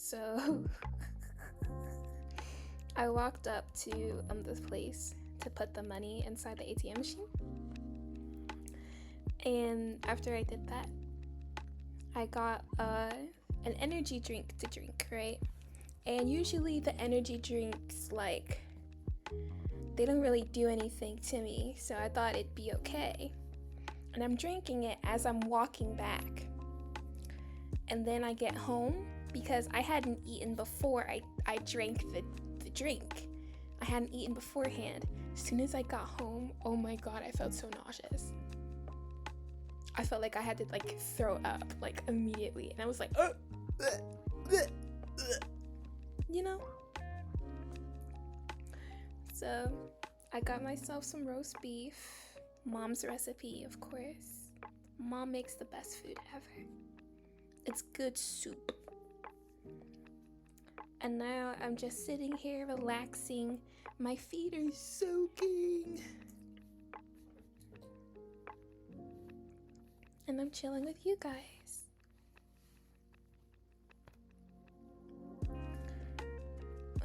So I walked up to this place to put the money inside the ATM machine. And after I did that, I got an energy drink to drink, right? And usually the energy drinks, like, they don't really do anything to me, so I thought it'd be okay. And I'm drinking it as I'm walking back. And then I get home, because I hadn't eaten before I drank the drink. I hadn't eaten beforehand. As soon as I got home, oh my god, I felt so nauseous. I felt like I had to, like, throw up, like, immediately. And I was like, you know? So I got myself some roast beef. Mom's recipe, of course. Mom makes the best food ever. It's good soup. And now I'm just sitting here relaxing. My feet are soaking. And I'm chilling with you guys.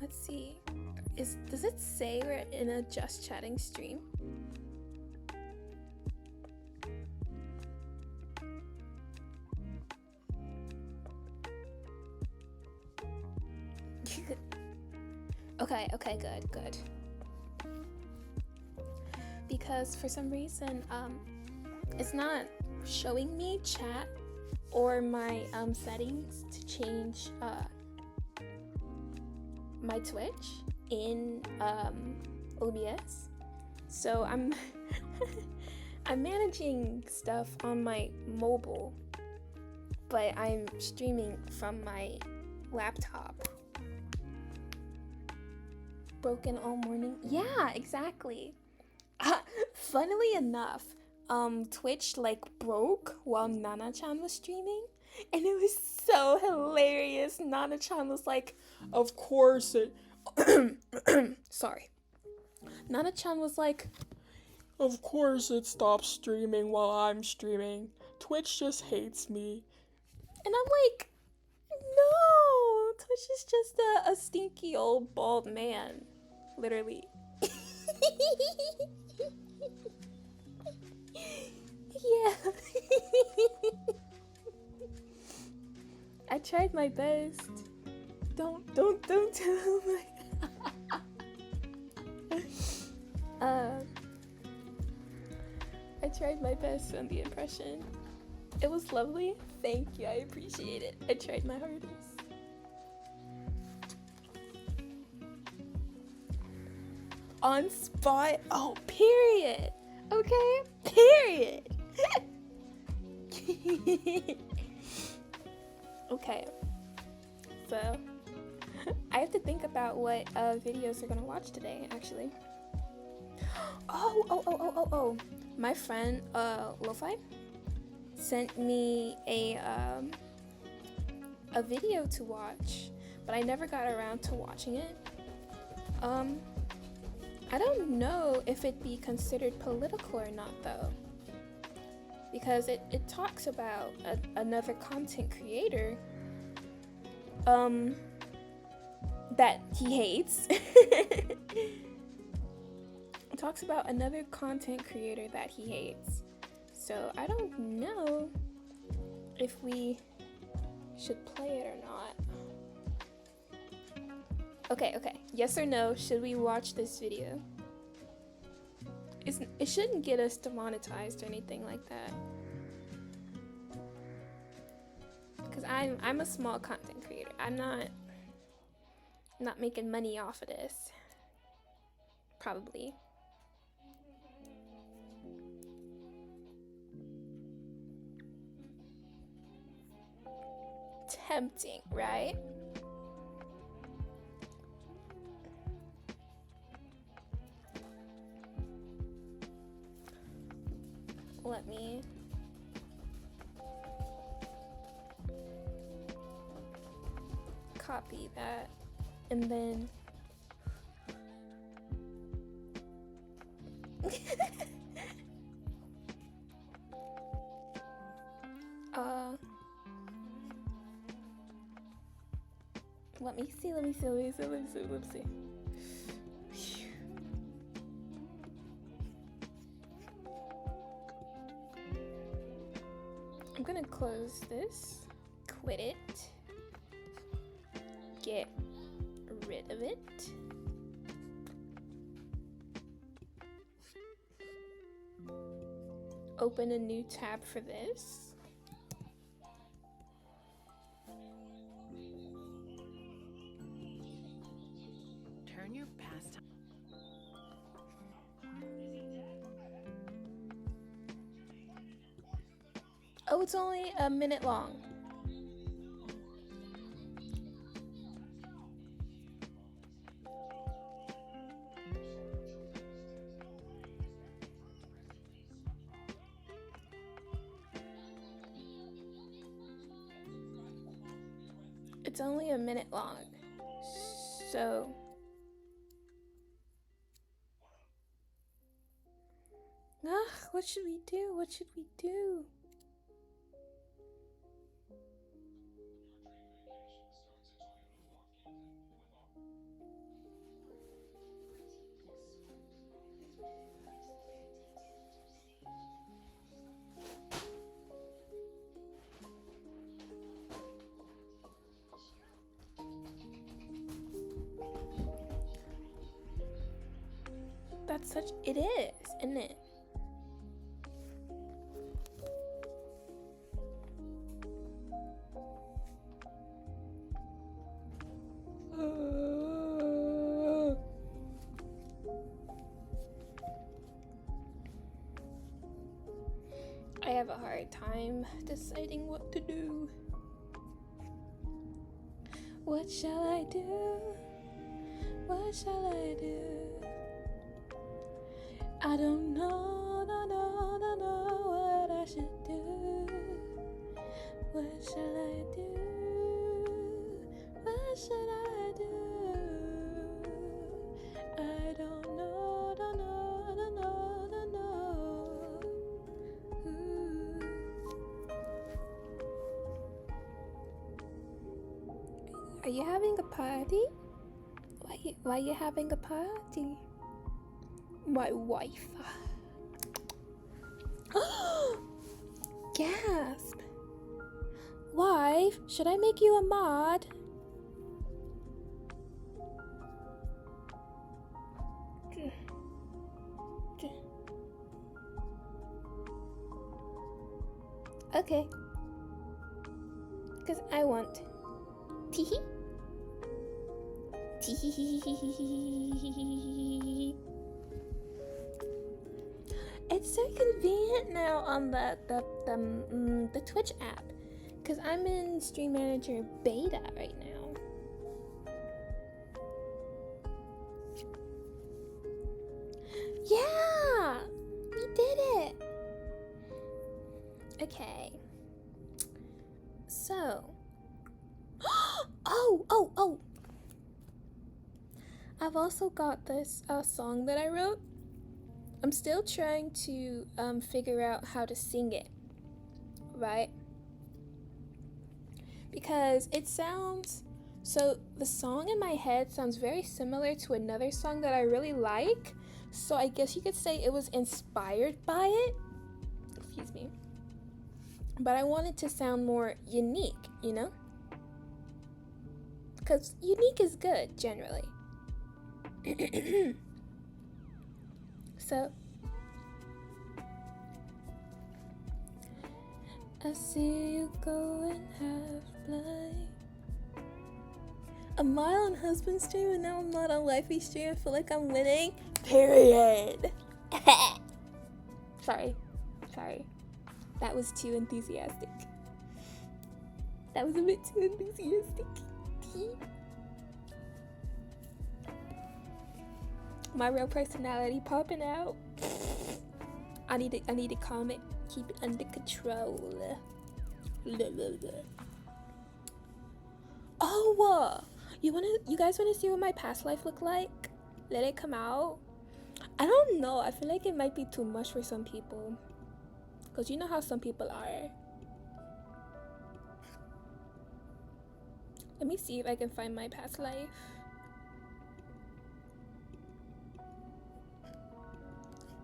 Let's see. Does it say we're in a just chatting stream? Okay, good. Because for some reason, it's not showing me chat or my settings to change my Twitch in OBS. So I'm I'm managing stuff on my mobile, but I'm streaming from my laptop. Broken all morning. Yeah, exactly. Funnily enough, Twitch like broke while Nana-chan was streaming, and it was so hilarious. Nana-chan was like, of course it sorry. Nana-chan was like, of course it stops streaming while I'm streaming. Twitch just hates me. And I'm like, no, Twitch is just a stinky old bald man. Literally. Yeah. I tried my best. Don't tell my I tried my best on the impression. It was lovely. Thank you. I appreciate it. I tried my hardest. On spot. Oh, period. Okay? Period. Okay. So, I have to think about what videos we're gonna watch today, actually. Oh. My friend, Lo-Fi, sent me a video to watch, but I never got around to watching it. I don't know if it'd be considered political or not, though, because it talks about another content creator that he hates. It talks about another content creator that he hates. So I don't know if we should play it or not. Okay. Yes or no, should we watch this video? It shouldn't get us demonetized or anything like that. Because I'm a small content creator. I'm not making money off of this. Probably. Tempting, right? Let me copy that and then Let me see. Phew. I'm gonna close this, quit it, get rid of it. Open a new tab for this. Turn your pastime. Oh, it's only a minute long. It's only a minute long. So what should we do? What should we do? That's such, it is, isn't it? I have a hard time deciding what to do. What shall I do? What shall I do? I don't know, don't know what I should do. What shall I do? What should I do? I don't know, don't know, don't know, don't know. Ooh. Are you having a party? Why are you having a party? My wife. Gasp. Wife, should I make you a mod? Okay. Because I want. Teehee. Teehee. It's so convenient now on the Twitch app, because I'm in Stream Manager beta right now. Yeah, we did it. Okay. So, oh. I've also got this song that I wrote. I'm still trying to figure out how to sing it, right? Because it sounds, so the song in my head sounds very similar to another song that I really like. So I guess you could say it was inspired by it. Excuse me. But I want it to sound more unique, you know? Because unique is good, generally. So, I see you going half blind. A mile on husband stream and now I'm not on wifey stream. I feel like I'm winning. Period. Sorry. That was too enthusiastic. That was a bit too enthusiastic. My real personality popping out. I need to calm it, keep it under control. Oh, you guys wanna see what my past life looked like? Let it come out. I don't know. I feel like it might be too much for some people, cause you know how some people are. Let me see if I can find my past life.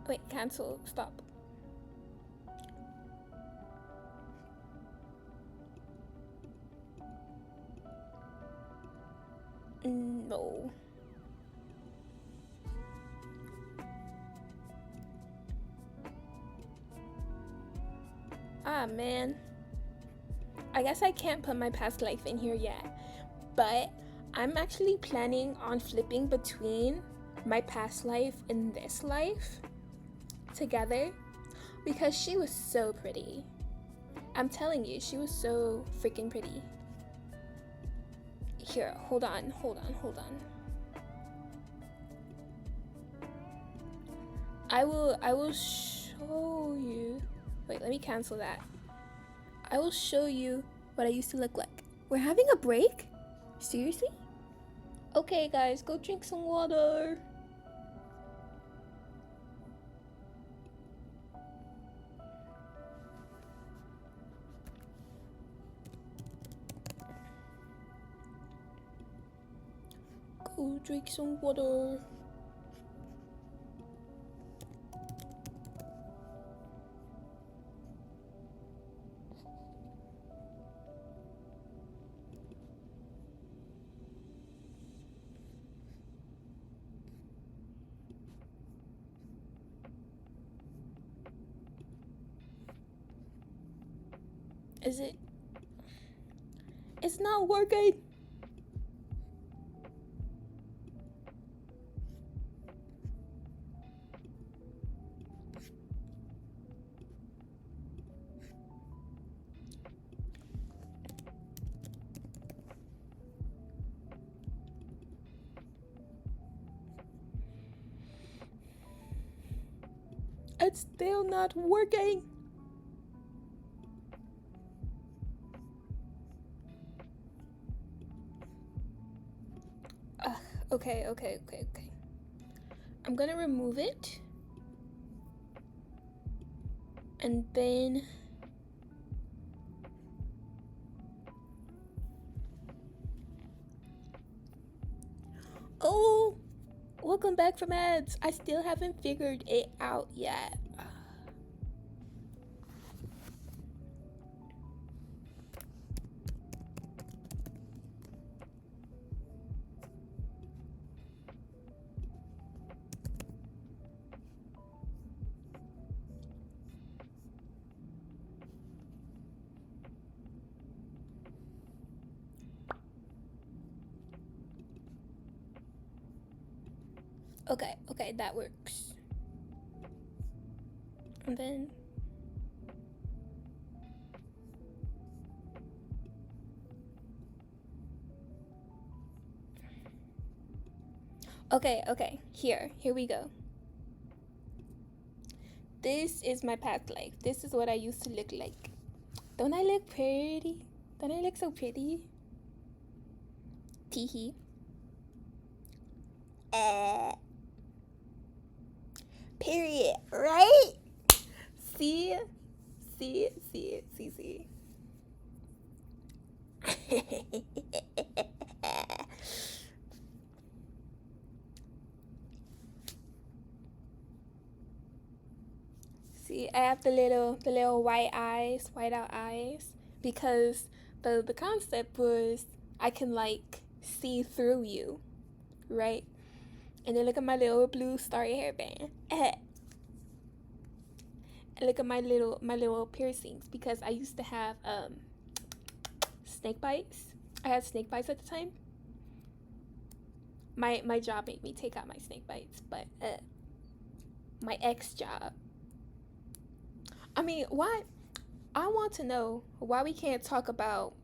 Wait, cancel, stop. No. Ah, man. I guess I can't put my past life in here yet, but I'm actually planning on flipping between my past life and this life together because she was so pretty. I'm telling you, she was so freaking pretty. Here, hold on. I will show you. Wait, let me cancel that. I will show you what I used to look like. We're having a break? Seriously? Okay, guys, go drink some water. Go drink some water. Is it? It's not working. It's still not working. Okay. I'm gonna remove it. And then oh, welcome back from ads. I still haven't figured it out yet. Okay, that works. And then okay, here we go. This is my past life. This is what I used to look like. Don't I look pretty? Don't I look so pretty? Teehee. Period, right? See? See, I have the little white out eyes, because the concept was I can like see through you, right? And then look at my little blue starry hairband. And look at my little piercings, because I used to have snake bites. I had snake bites at the time. My job made me take out my snake bites, but my ex job. I mean, why? I want to know why we can't talk about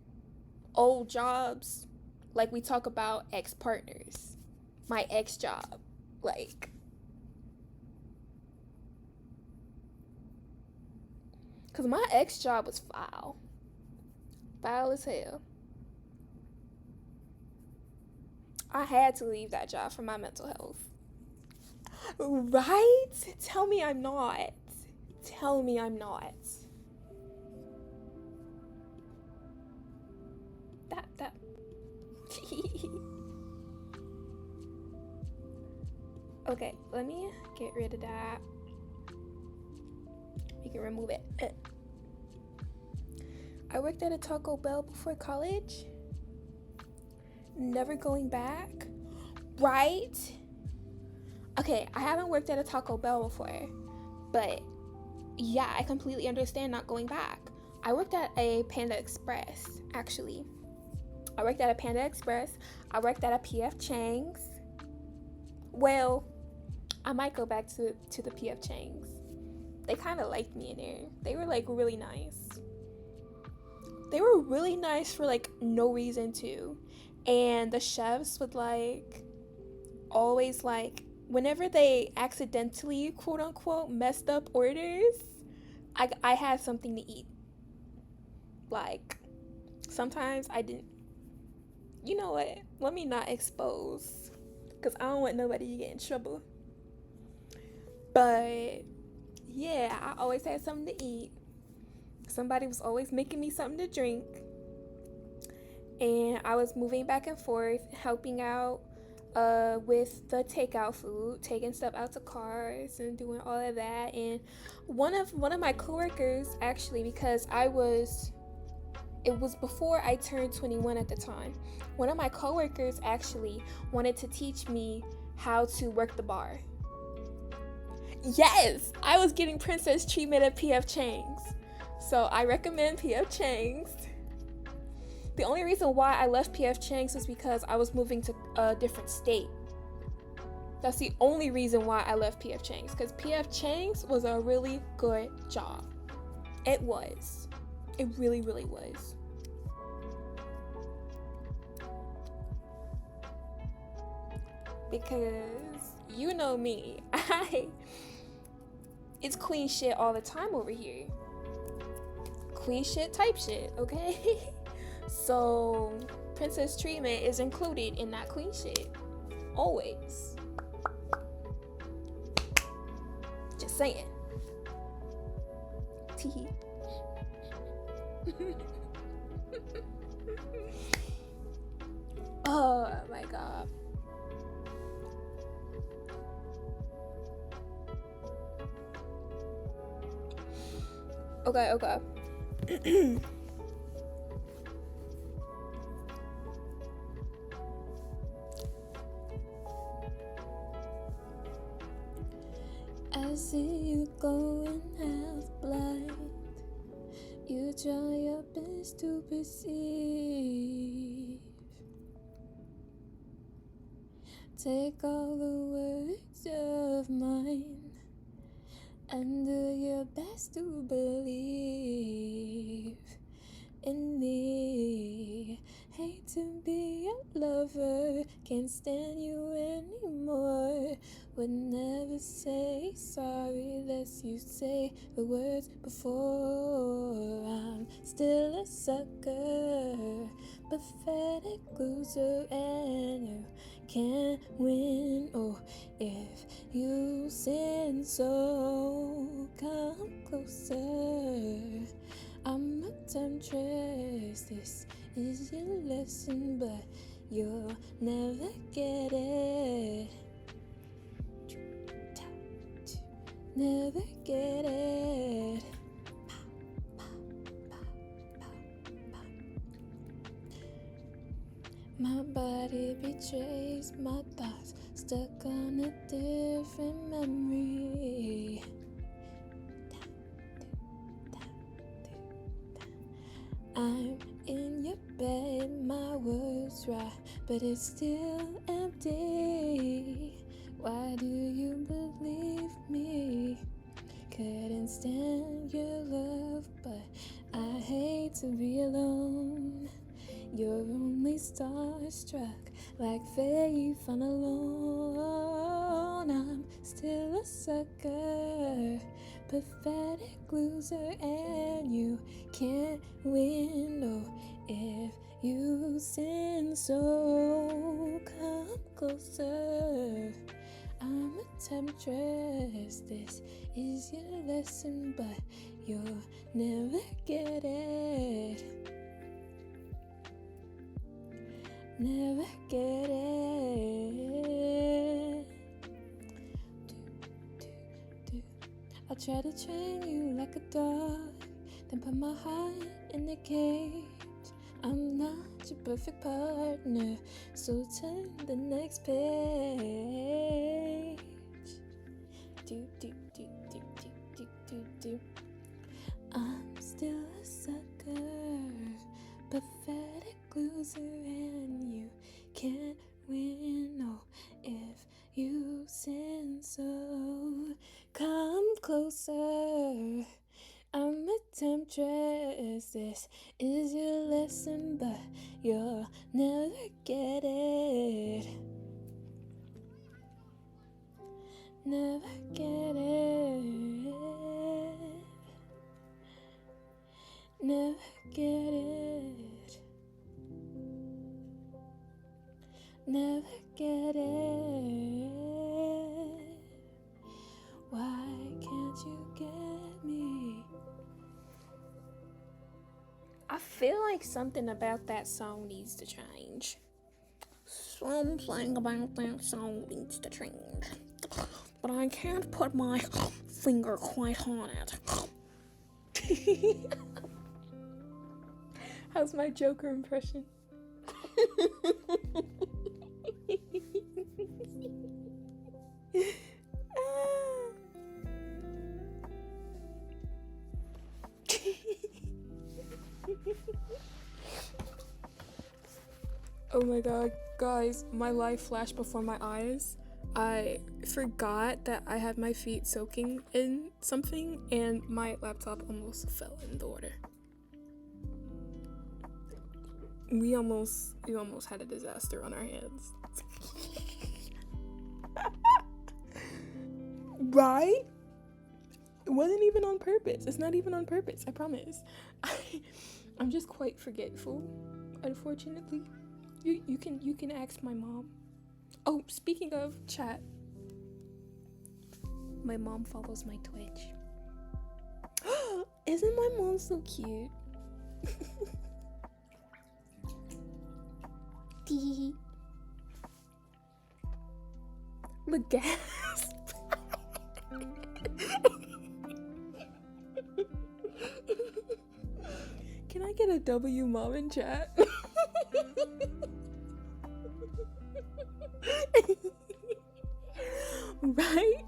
old jobs like we talk about ex-partners. My ex job, like, because my ex job was foul as hell. I had to leave that job for my mental health. Right? Tell me I'm not. Okay, let me get rid of that. We can remove it. I worked at a Taco Bell before college. Never going back. Right? Okay, I haven't worked at a Taco Bell before, but yeah, I completely understand not going back. I worked at a Panda Express, actually. I worked at a Panda Express. I worked at a PF Chang's. Well, I might go back to the PF Chang's. They kind of liked me in there. They were like really nice. They were really nice for like no reason too. And the chefs would like always like whenever they accidentally quote unquote messed up orders, I had something to eat. Like sometimes I didn't. You know what? Let me not expose, because I don't want nobody to get in trouble. But yeah, I always had something to eat. Somebody was always making me something to drink. And I was moving back and forth, helping out with the takeout food, taking stuff out to cars and doing all of that. And one of my coworkers, actually, because it was before I turned 21 at the time. One of my coworkers actually wanted to teach me how to work the bar. Yes, I was getting princess treatment at PF Chang's. So I recommend PF Chang's. The only reason why I left PF Chang's was because I was moving to a different state. That's the only reason why I left PF Chang's, because PF Chang's was a really good job. It was. It really, really was. Because you know me, it's queen shit all the time over here. Queen shit type shit, okay? So princess treatment is included in that queen shit. Always. Just saying. Teehee. Oh my god. Okay. I see you going half blind. You try your best to perceive. Take all the words of mine and do your best to believe in me. Hate to be your lover, can't stand you anymore. Would never say sorry lest you say the words before. I'm still a sucker, pathetic loser, and you can't win. Oh, if you sin, so come closer. I'm a temptress, this is your lesson, but you'll never get it. Never get it. My body betrays my thoughts, stuck on a different memory. I'm in your bed, my words right, but it's still empty. Why do you believe me? Couldn't stand your love, but I hate to be alone. You're only starstruck, like faith on alone. I'm still a sucker, pathetic loser, and you can't win. No, if you sin, so come closer. I'm a temptress, this is your lesson, but you'll never get it. Never get it. I try to train you like a dog, then put my heart in the cage. I'm not your perfect partner, so turn the next page. Do do do do do do do do. I'm still a sucker, pathetic loser, and you can't win. No, if you sin, so come closer. I'm a temptress. This is your lesson, but you'll never get it. Never get it. Never get it. Never get it. Why can't you get me? I feel like something about that song needs to change. Something about that song needs to change. But I can't put my finger quite on it. How's my Joker impression? Oh my god, guys, my life flashed before my eyes. I forgot that I had my feet soaking in something and my laptop almost fell in the water. We almost had a disaster on our hands. Right? It wasn't even on purpose. It's not even on purpose, I promise. I'm just quite forgetful, unfortunately. You can ask my mom. Oh, speaking of chat, my mom follows my Twitch. Isn't my mom so cute? The gasp. Can I get a W mom in chat? Right?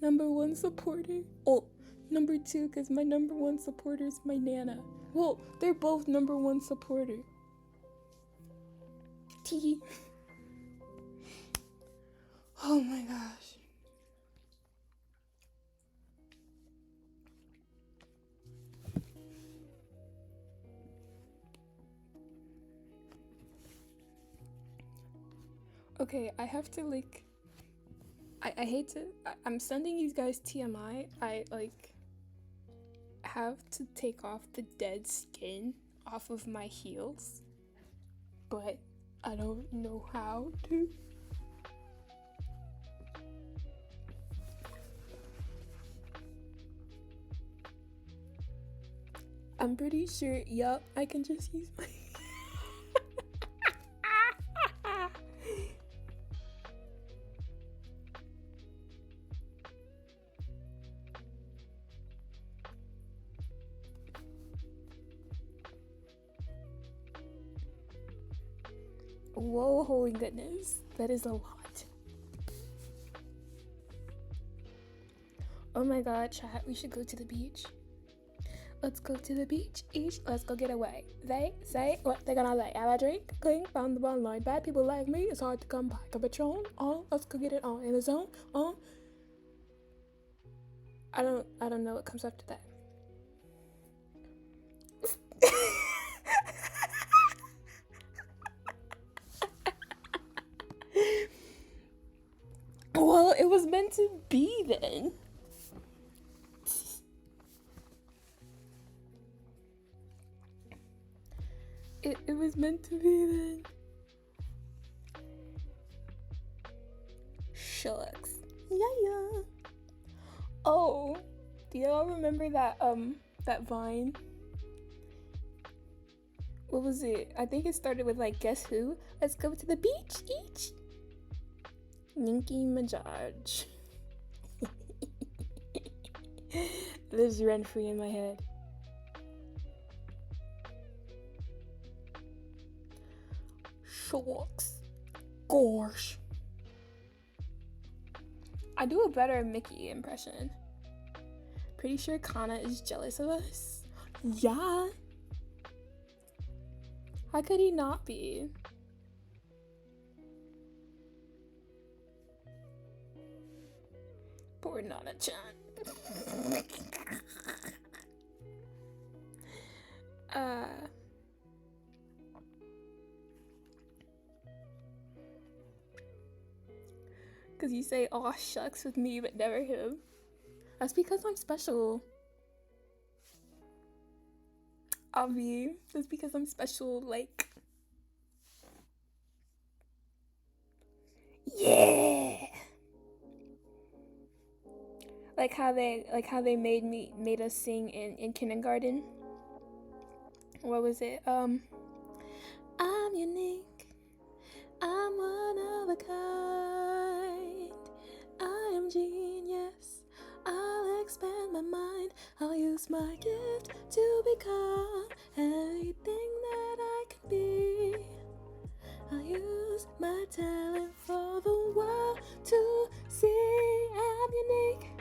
Number one supporter. Oh, number two, because my number one supporter is my Nana. Well, they're both number one supporter. T. Oh my gosh. Okay, I have to I hate to, I'm sending you guys TMI. I have to take off the dead skin off of my heels, but I don't know how to. I'm pretty sure, yup, I can just use my Whoa, holy goodness. That is a lot. Oh my god, chat, we should go to the beach. Let's go to the beach. Let's go get away. They say what they're gonna say. Have a drink, clean, found the bond line. Bad people like me, it's hard to come by. A Patron, on, let's go get it on. In the zone, on. I don't know what comes after that. Well, it was meant to be then. It was meant to be then. Shucks. Yeah. Oh, do y'all remember that Vine? What was it? I think it started with like, guess who? Let's go to the beach each. Nicki Minaj. Lives rent free in my head. Shucks. Gosh. I do a better Mickey impression. Pretty sure Kana is jealous of us. Yeah. How could he not be? Poor Nana-chan. Cause you say aw shucks with me but never him. That's because I'm special. Obvi. That's because I'm special, like. Yeah. Like how they made us sing in kindergarten. What was it? I'm unique. I'm one of a kind. I am genius. I'll expand my mind. I'll use my gift to become anything that I can be. I'll use my talent for the world to see. I'm unique.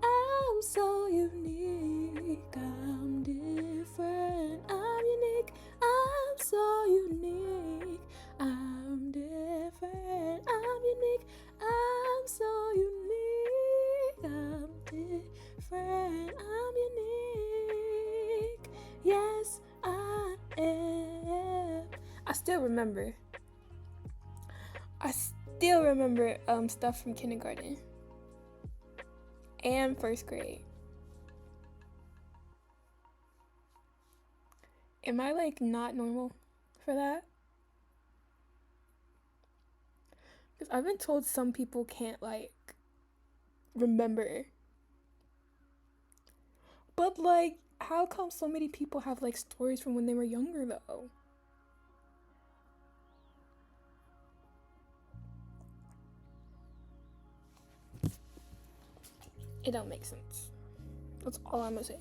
I'm so unique. I'm different. I'm unique. I'm so unique. I'm different. I'm unique. I'm so unique. I'm different. I'm unique. Yes, I am. I still remember stuff from kindergarten and first grade. Am I like not normal for that? Because I've been told some people can't like remember. But like, how come so many people have like stories from when they were younger though? It don't make sense. That's all I'm gonna say.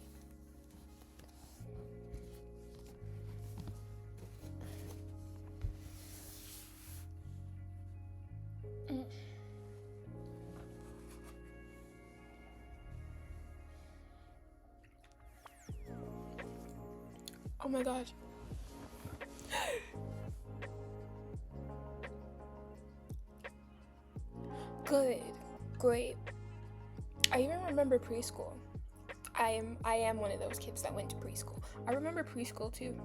Oh my gosh. Good. Great. I even remember preschool. I am one of those kids that went to preschool. I remember preschool too.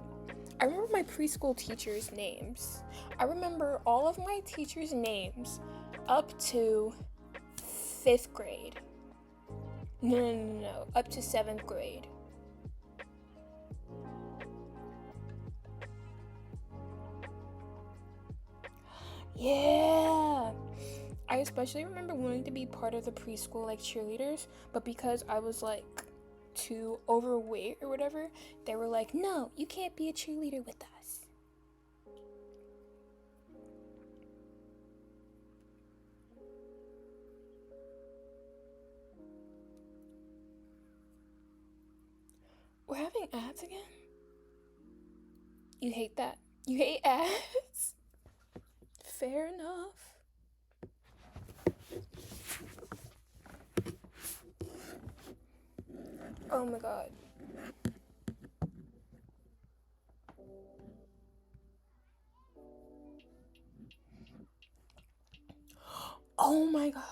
I remember my preschool teachers' names. I remember all of my teachers' names up to 5th grade. No. Up to 7th grade. Yeah. I especially remember wanting to be part of the preschool like cheerleaders, but because I was like too overweight or whatever, they were like, no, you can't be a cheerleader with us. We're having ads again? You hate that? You hate ads? Fair enough. Oh my god. Oh my gosh.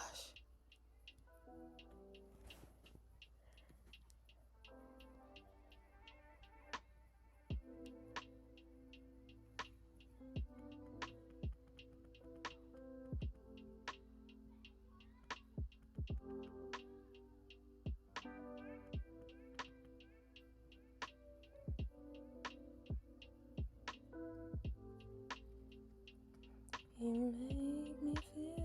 You make me feel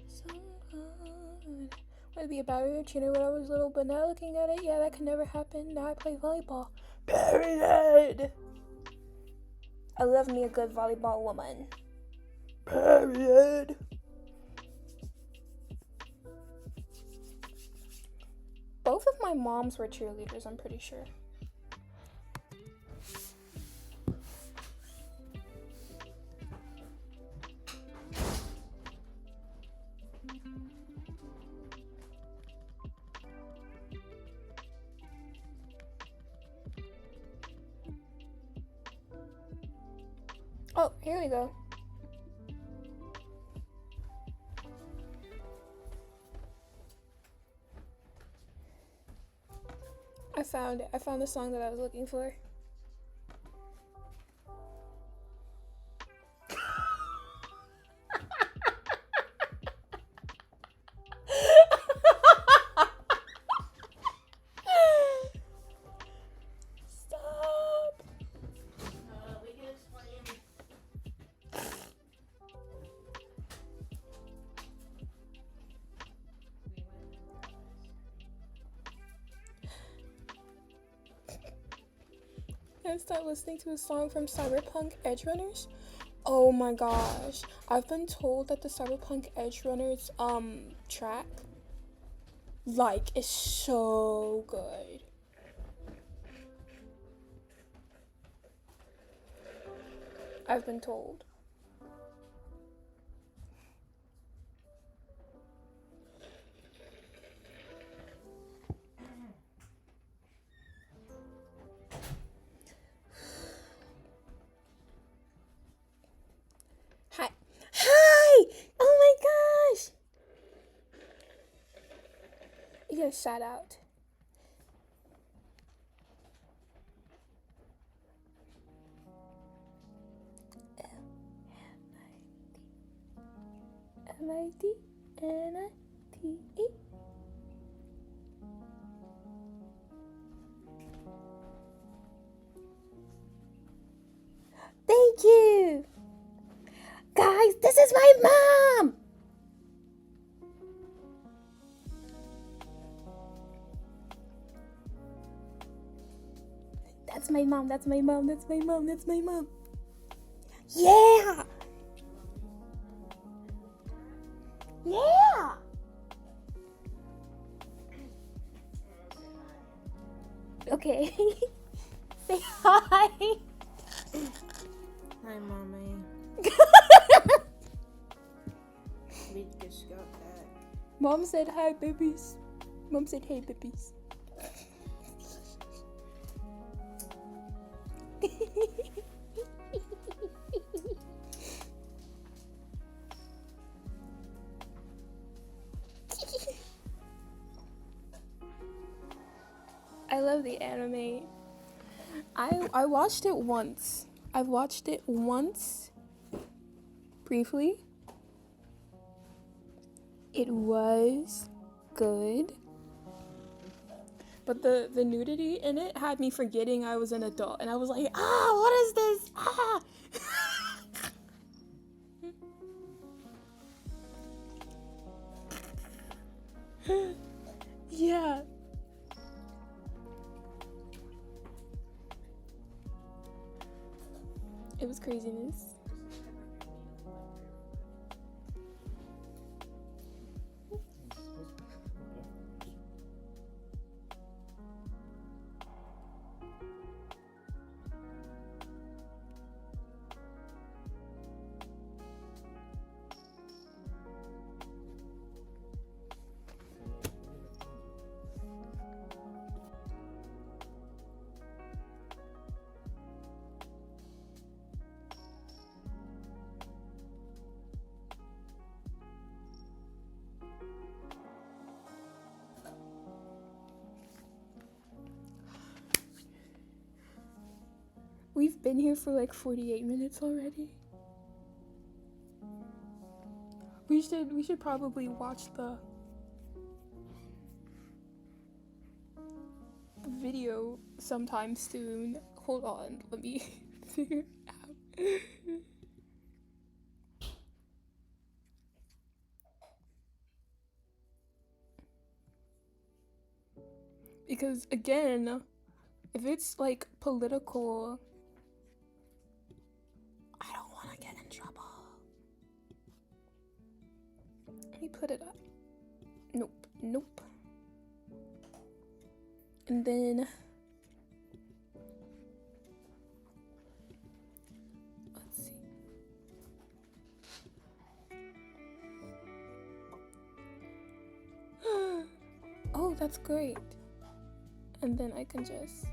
so good. I'd be a barrier trainer when I was little, but now looking at it, yeah, that could never happen. Now I play volleyball. Period. I love me a good volleyball woman. Period. Both of my moms were cheerleaders, I'm pretty sure. Oh, here we go. I found it. I found the song that I was looking for. Stop. We can explain. I started listening to a song from Cyberpunk Edgerunners. Oh my gosh. I've been told that the Cyberpunk Edgerunners track like is so good. I've been told. Hi. Hi! Oh my gosh! You get a shout out. M-I-D-N-I-T-E. Thank you! Guys, this is my mom! That's my mom, that's my mom, that's my mom, that's my mom. Yeah! Yeah! Okay. Say hi. Hi, mommy. We just got back. Mom said hi, babies. Mom said hey, babies. I love the anime. I watched it once. I've watched it once briefly. It was good. But the nudity in it had me forgetting I was an adult, and I was like, what is this? Yeah. It was craziness. We've been here for like 48 minutes already. We should probably watch the video sometime soon. Hold on, let me figure it out. Because again, if it's like political, I don't want to get in trouble. put it up? Nope, nope. And then let's see. Oh, that's great. And then I can just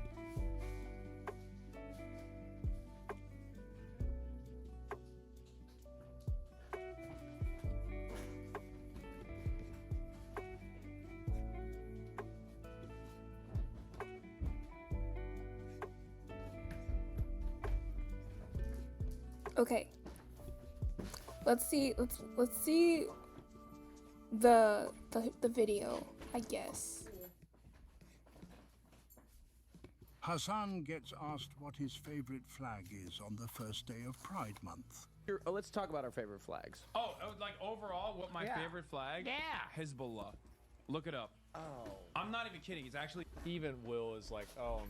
okay. Let's see the video, I guess. Hassan gets asked what his favorite flag is on the first day of Pride Month. Here, let's talk about our favorite flags. Oh, like overall, what my favorite flag? Yeah, Hezbollah. Look it up. Oh. I'm not even kidding. It's actually Even Will is like, oh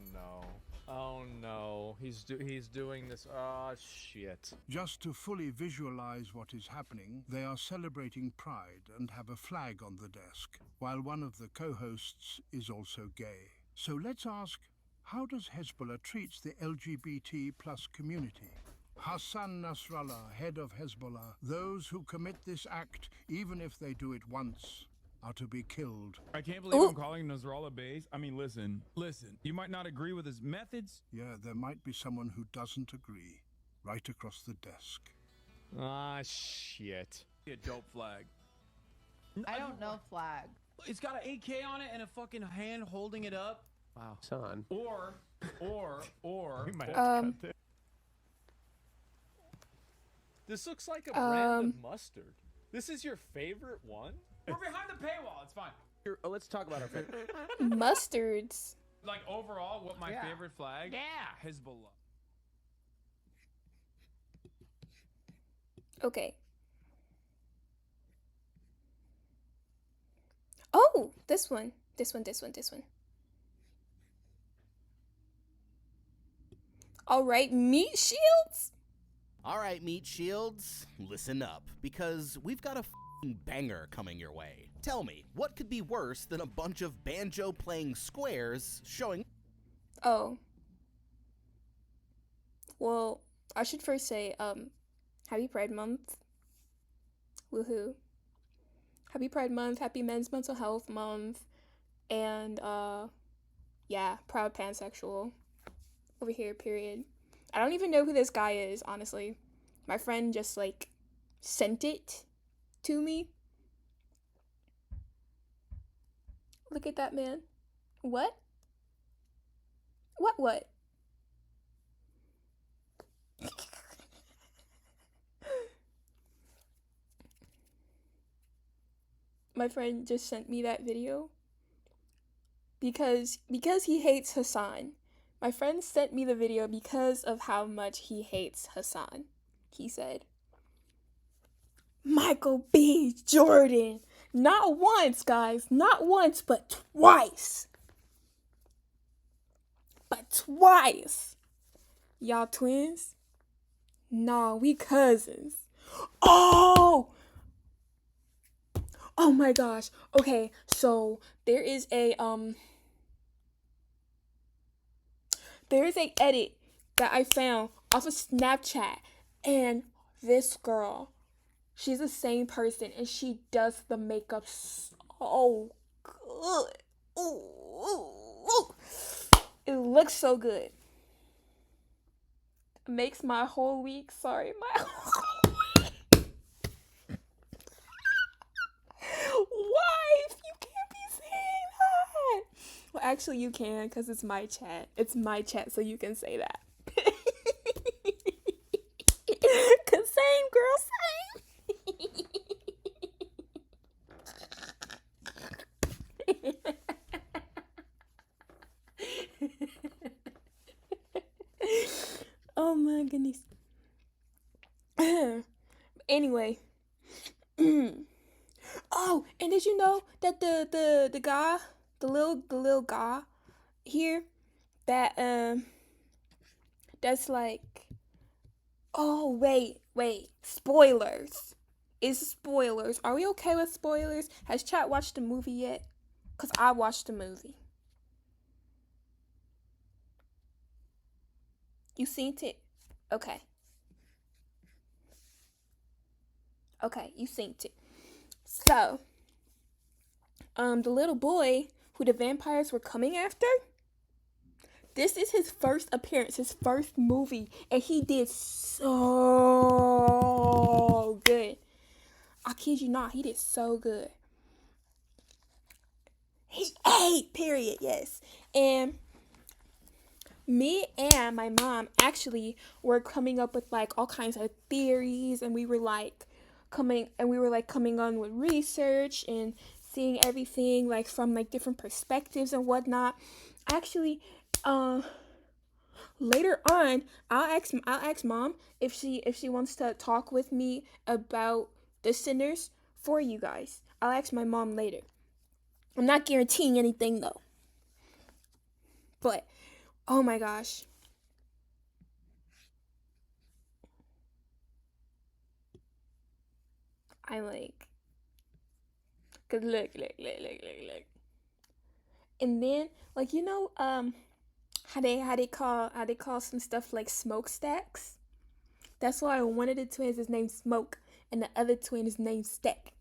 no, he's doing this. Oh shit. Just to fully visualize what is happening, they are celebrating Pride and have a flag on the desk, while one of the co-hosts is also gay. So let's ask, how does Hezbollah treat the LGBT plus community? Hassan Nasrallah, head of Hezbollah, those who commit this act, even if they do it once, are to be killed. I can't believe I'm calling Nasrallah base. I mean, listen. You might not agree with his methods. Yeah, there might be someone who doesn't agree, right across the desk. Ah shit. A dope flag. I don't know flag. It's got an AK on it and a fucking hand holding it up. Wow. Son. Or. We might have to cut this. This looks like a brand of mustard. This is your favorite one? We're behind the paywall. It's fine. Here, let's talk about our favorite. Mustards. Like overall, what my favorite flag? Yeah, Hezbollah. Okay. Oh, this one. All right, meat shields? All right, Meat Shields, listen up, because we've got a f***ing banger coming your way. Tell me, what could be worse than a bunch of banjo-playing squares showing... Oh. Well, I should first say, happy Pride Month. Woohoo. Happy Pride Month, happy Men's Mental Health Month, and, yeah, proud pansexual. Over here, period. I don't even know who this guy is, honestly. My friend just, like, sent it to me. Look at that man. What? What? My friend just sent me that video because he hates Hassan. My friend sent me the video because of how much he hates Hassan. He said, Michael B. Jordan. Not once, guys. Not once, but twice. Y'all twins? Nah, we cousins. Oh my gosh. Okay, so there is a edit that I found off of Snapchat, and this girl, she's the same person, and she does the makeup so good. Ooh. It looks so good. It makes my whole week. Sorry, my whole week. Wife, you can't be saying that. Well, actually, you can, because it's my chat. It's my chat, so you can say that. Cause same girl, same. Oh my goodness. Anyway. Oh, and did you know that the guy, the little guy here, that that's like, oh wait, spoilers. is spoilers. Are we okay with spoilers? Has chat watched the movie yet? Because I watched the movie. You seen it? Okay. Okay, you seen it. So, the little boy who the vampires were coming after, this is his first appearance, his first movie, and he did so good. I kid you not, he did so good. He ate, period, yes. And me and my mom actually were coming up with like all kinds of theories, and we were like coming on with research and seeing everything like from like different perspectives and whatnot. Actually, later on, I'll ask mom if she wants to talk with me about the Sinners for you guys. I'll ask my mom later. I'm not guaranteeing anything though. But oh my gosh. I'm like, cause look. And then like how they call some stuff like smokestacks. That's why one of the twins is named Smoke and the other twin is named Stack.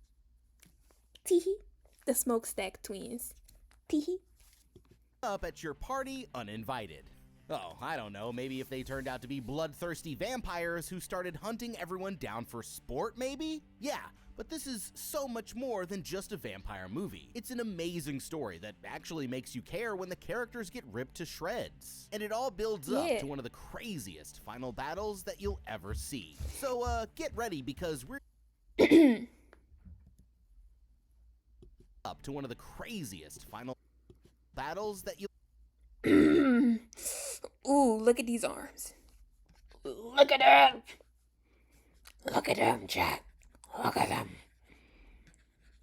Teehee. The smokestack twins. Teehee. Up at your party uninvited. Oh, I don't know, maybe if they turned out to be bloodthirsty vampires who started hunting everyone down for sport, maybe? Yeah, but this is so much more than just a vampire movie. It's an amazing story that actually makes you care when the characters get ripped to shreds. And it all builds up to one of the craziest final battles that you'll ever see. So, get ready because we're up to one of the craziest final battles that you'll Ooh, look at these arms. Look at them. Look at them, Jack. Look at them.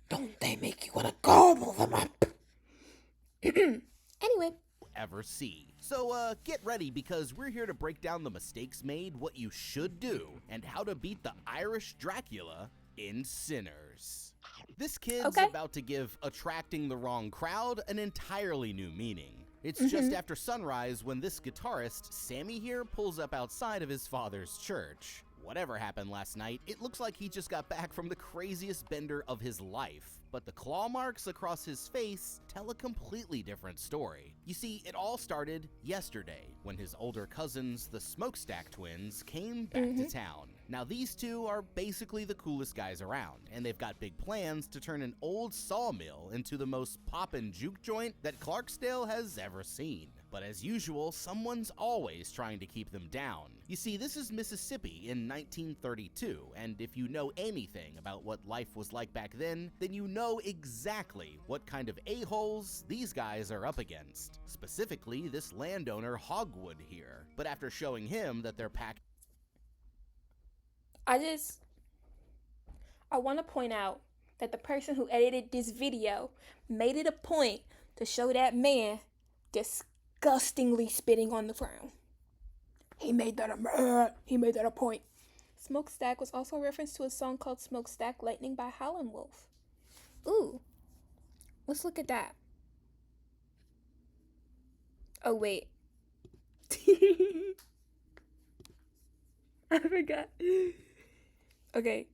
Don't they make you want to gobble them up? Anyway. Ever see. So, get ready because we're here to break down the mistakes made, what you should do, and how to beat the Irish Dracula in Sinners. This kid's about to give attracting the wrong crowd an entirely new meaning. It's just after sunrise when this guitarist, Sammy here, pulls up outside of his father's church. Whatever happened last night, it looks like he just got back from the craziest bender of his life. But the claw marks across his face tell a completely different story. You see, it all started yesterday when his older cousins, the Smokestack twins, came back to town. Now these two are basically the coolest guys around, and they've got big plans to turn an old sawmill into the most poppin' juke joint that Clarksdale has ever seen. But as usual, someone's always trying to keep them down. You see, this is Mississippi in 1932, and if you know anything about what life was like back then you know exactly what kind of a-holes these guys are up against. Specifically, this landowner Hogwood here. But after showing him that they're packed, I want to point out that the person who edited this video made it a point to show that man disgustingly spitting on the ground. He made that a point. Smokestack was also a reference to a song called Smokestack Lightning by Howlin' Wolf. Ooh, let's look at that. Oh, wait. I forgot. Okay.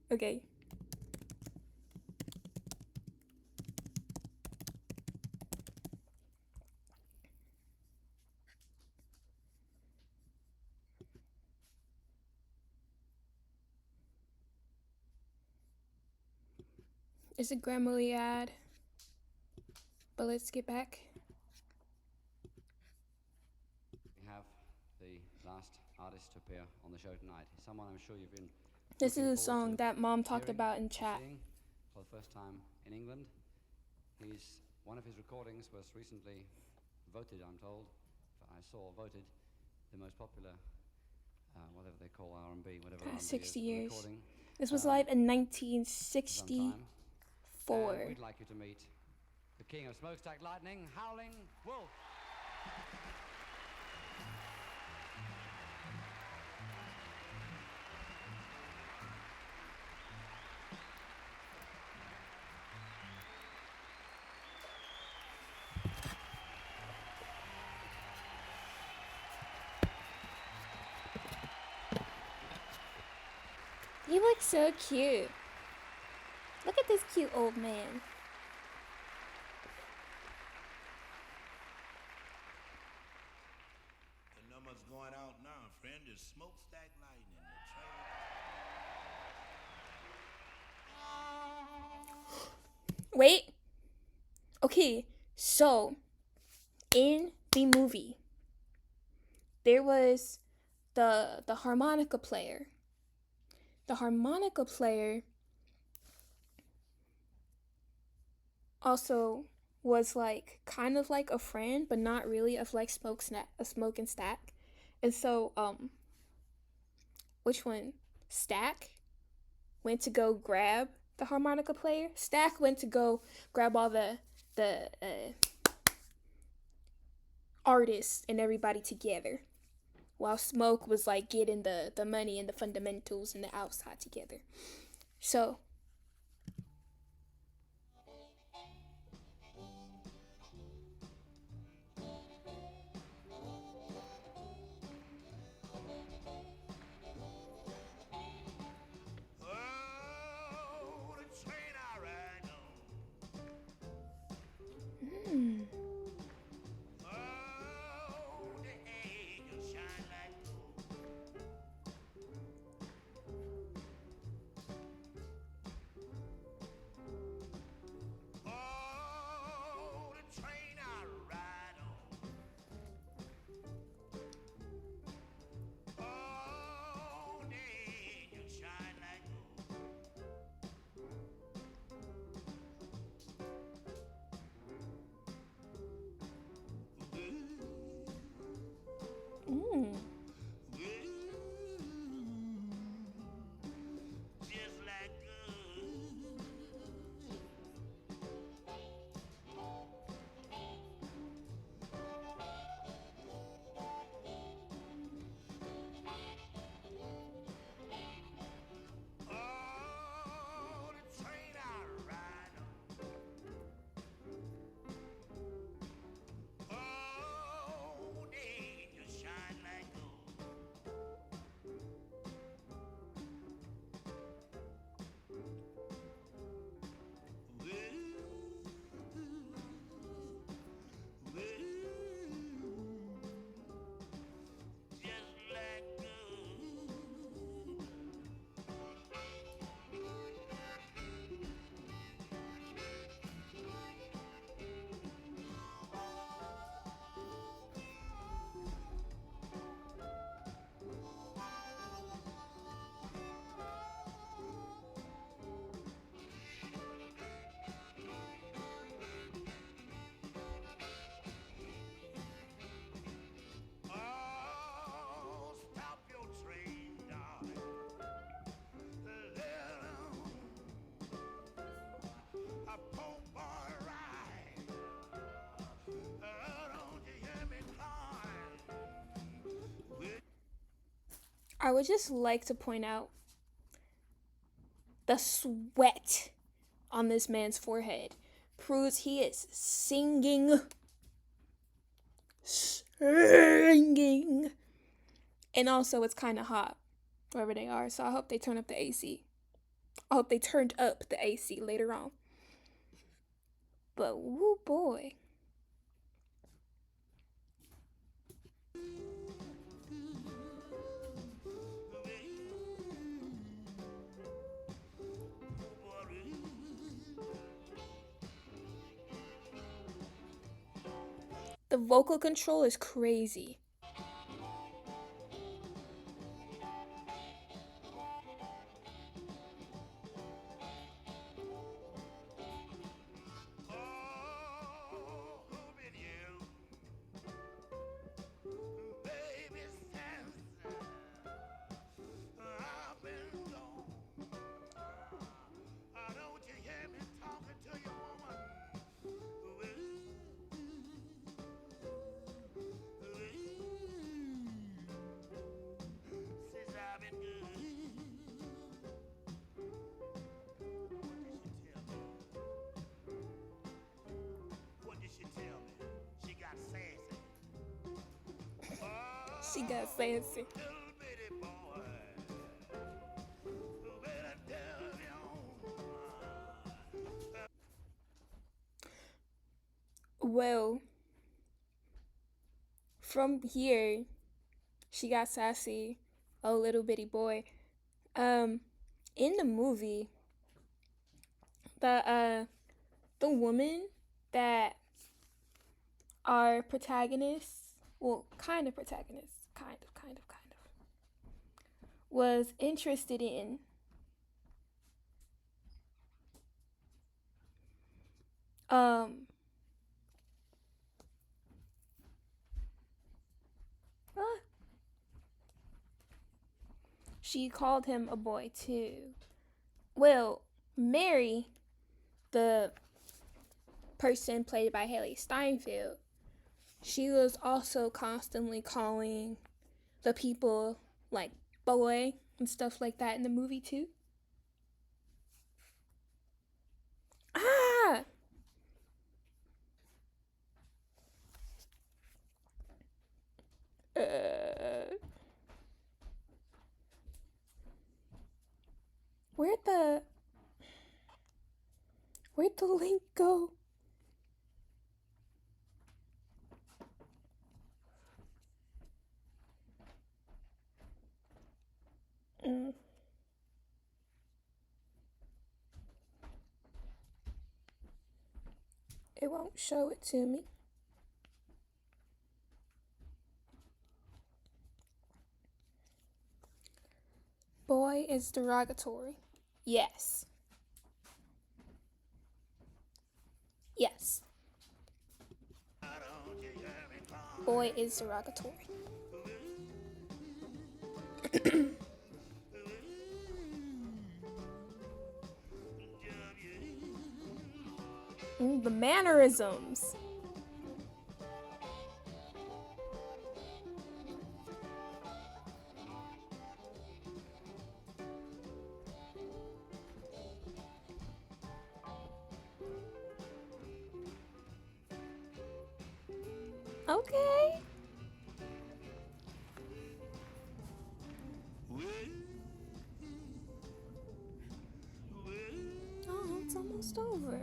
It's a Grammarly ad. But let's get back. We have the last artist to appear on the show tonight. Someone I'm sure you've been. This is a song that Mom talked about in chat. For the first time in England. One of his recordings was recently voted, I'm told. Voted the most popular, whatever they call R&B, whatever. 60 years. Recording. This was live in 1964. We'd like you to meet the king of Smokestack Lightning, Howling Wolf. He looks so cute. Look at this cute old man. The numbers going out now, friend. There's smokestack lightning. Wait. Okay, so in the movie, there was the harmonica player. The harmonica player also was like kind of like a friend, but not really, of like Smoke and Stack. And so which one? Stack went to go grab the harmonica player. Stack went to go grab all the artists and everybody together, while Smoke was like getting the money and the fundamentals and the outside together. So Oh, the train I ride on. mm. Oh, the angels shine like gold. Oh, the train I ride on. Oh, the angels shine like Mm. just like good. Oh, the train I ride on. Oh, the angels shine like gold. Just like good. Oh, stop your train, darling. Let a poor boy ride. Don't you hear me calling? I would just like to point out the sweat on this man's forehead proves he is singing. And also it's kind of hot wherever they are, so I hope they turn up the AC. I hope they turned up the AC later on. But woo boy. The vocal control is crazy. She got sassy. well, from here, she got sassy, oh little bitty boy. In the movie, the woman that our protagonists, well, kind of protagonists, kind of, was interested in, um, she called him a boy too. Well, Mary, the person played by Haley Steinfeld, she was also constantly calling the people like boy and stuff like that in the movie too. Ah! Where'd the link go? It won't show it to me. Boy is derogatory. Yes. Yes. Boy is derogatory. The mannerisms. Okay. Oh, it's almost over.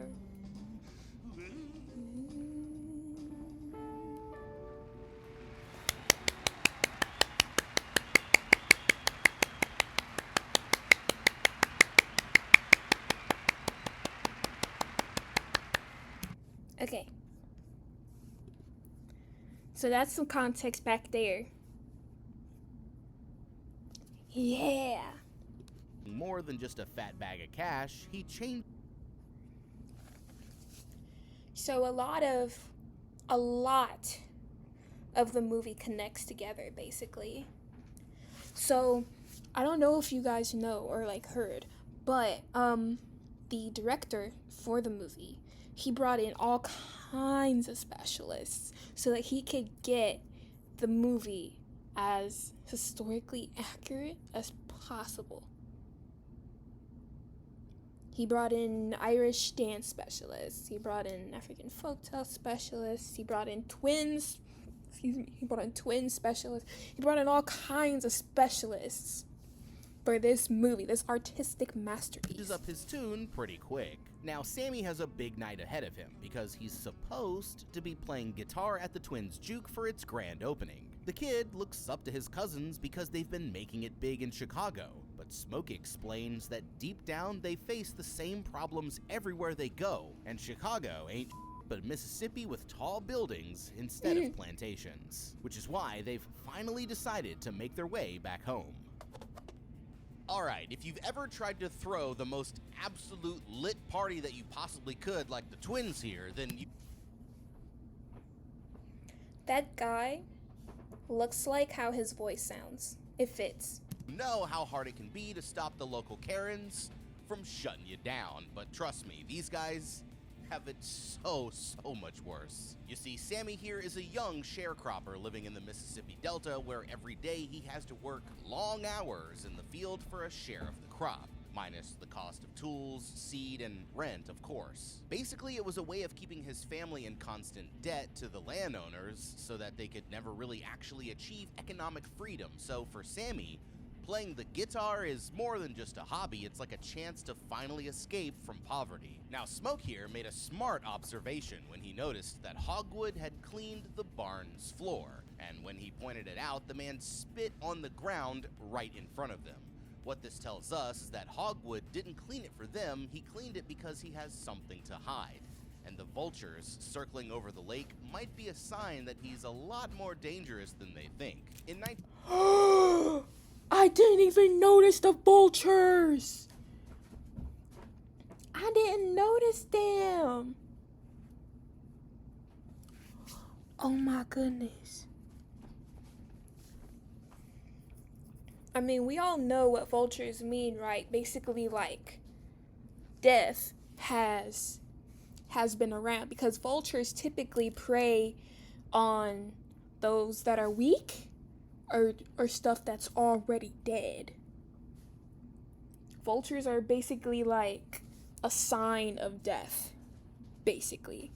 Okay. So that's some context back there. Yeah. More than just a fat bag of cash, he changed. So a lot of the movie connects together basically. So I don't know if you guys know or like heard, but the director for the movie, he brought in all kinds of specialists so that he could get the movie as historically accurate as possible. He brought in Irish dance specialists. He brought in African folktale specialists. He brought in twin specialists. He brought in all kinds of specialists for this movie, this artistic masterpiece. Up his tune pretty quick. Now, Sammy has a big night ahead of him because he's supposed to be playing guitar at the Twins' Juke for its grand opening. The kid looks up to his cousins because they've been making it big in Chicago, but Smokey explains that deep down they face the same problems everywhere they go, and Chicago ain't but Mississippi with tall buildings instead of plantations, which is why they've finally decided to make their way back home. Alright, if you've ever tried to throw the most absolute lit party that you possibly could, like the Twins here, then you... That guy looks like how his voice sounds. It fits. know how hard it can be to stop the local Karens from shutting you down, but trust me, these guys have it so much worse. You see, Sammy here is a young sharecropper living in the Mississippi Delta where every day he has to work long hours in the field for a share of the crop, minus the cost of tools, seed, and rent, of course. Basically, it was a way of keeping his family in constant debt to the landowners so that they could never really actually achieve economic freedom. So for Sammy, Playing the guitar is more than just a hobby, it's like a chance to finally escape from poverty. Now, Smoke here made a smart observation when he noticed that Hogwood had cleaned the barn's floor, and when he pointed it out, the man spit on the ground right in front of them. What this tells us is that Hogwood didn't clean it for them, he cleaned it because he has something to hide. And the vultures circling over the lake might be a sign that he's a lot more dangerous than they think. In I didn't even notice the vultures. I didn't notice them. Oh my goodness. I mean, we all know what vultures mean, right? Basically, like, death has been around, because vultures typically prey on those that are weak or stuff that's already dead. Vultures are basically like a sign of death, basically.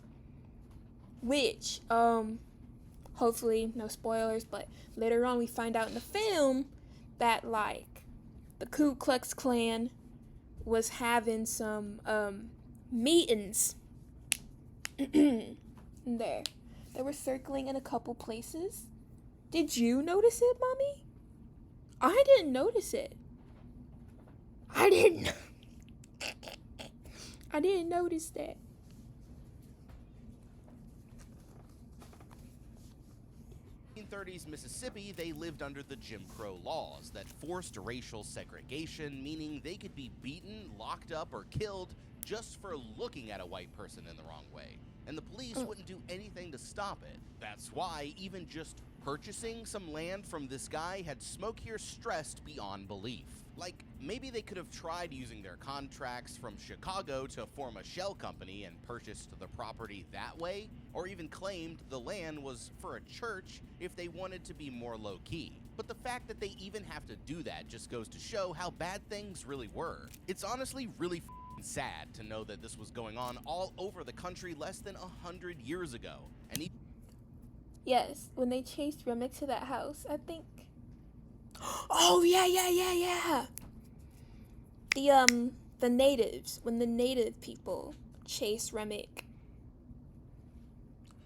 Which, hopefully, no spoilers, but later on we find out in the film that, like, the Ku Klux Klan was having some, meetings. There. They were circling in a couple places. Did you notice it, Mommy? I didn't notice it. I didn't notice that. In 1930s Mississippi, they lived under the Jim Crow laws that forced racial segregation, meaning they could be beaten, locked up, or killed just for looking at a white person in the wrong way. And the police wouldn't do anything to stop it. That's why even just purchasing some land from this guy had Smoke here stressed beyond belief. Like, maybe they could have tried using their contracts from Chicago to form a shell company and purchased the property that way, or even claimed the land was for a church if they wanted to be more low-key. But the fact that they even have to do that just goes to show how bad things really were. It's honestly really sad to know that this was going on all over the country less than 100 years ago. And yes, when they chased Remick to that house, I think. Oh yeah. The natives, when the native people chased Remick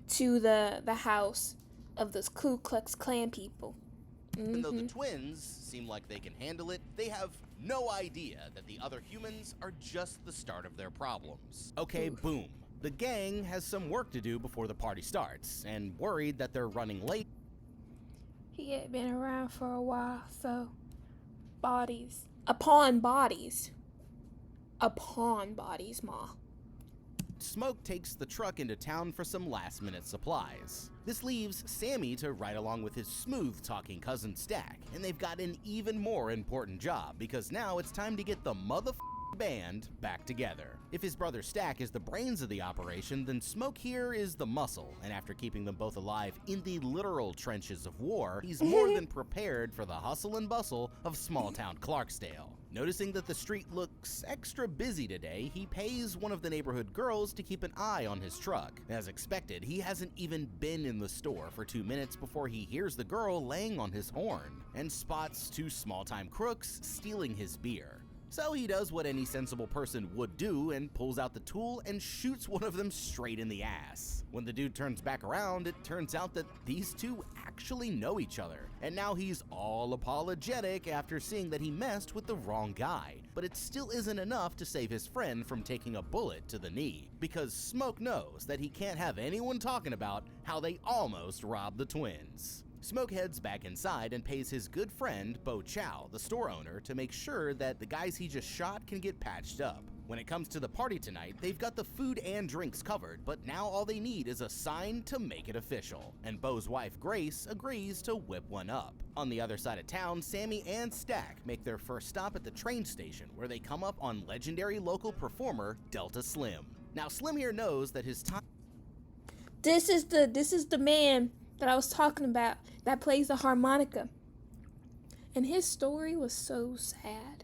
to the house of those Ku Klux Klan people. Even though the twins seem like they can handle it, they have no idea that the other humans are just the start of their problems. Okay, boom. The gang has some work to do before the party starts, and worried that they're running late. He had been around for a while, so bodies upon bodies, ma. Smoke takes the truck into town for some last-minute supplies. This leaves Sammy to ride along with his smooth-talking cousin Stack, and they've got an even more important job because now it's time to get the band back together. If his brother Stack is the brains of the operation, then Smoke here is the muscle, and after keeping them both alive in the literal trenches of war, he's more than prepared for the hustle and bustle of small-town Clarksdale. Noticing that the street looks extra busy today, he pays one of the neighborhood girls to keep an eye on his truck. As expected, he hasn't even been in the store for 2 minutes before he hears the girl laying on his horn, and spots two small-time crooks stealing his beer. So he does what any sensible person would do and pulls out the tool and shoots one of them straight in the ass. When the dude turns back around, it turns out that these two actually know each other, and now he's all apologetic after seeing that he messed with the wrong guy. But it still isn't enough to save his friend from taking a bullet to the knee, because Smoke knows that he can't have anyone talking about how they almost robbed the twins. Smoke heads back inside and pays his good friend, Bo Chow, the store owner, to make sure that the guys he just shot can get patched up. When it comes to the party tonight, they've got the food and drinks covered, but now all they need is a sign to make it official. And Bo's wife, Grace, agrees to whip one up. On the other side of town, Sammy and Stack make their first stop at the train station, where they come up on legendary local performer, Delta Slim. Now, Slim here knows that his time... This is the man that I was talking about that plays the harmonica. And his story was so sad.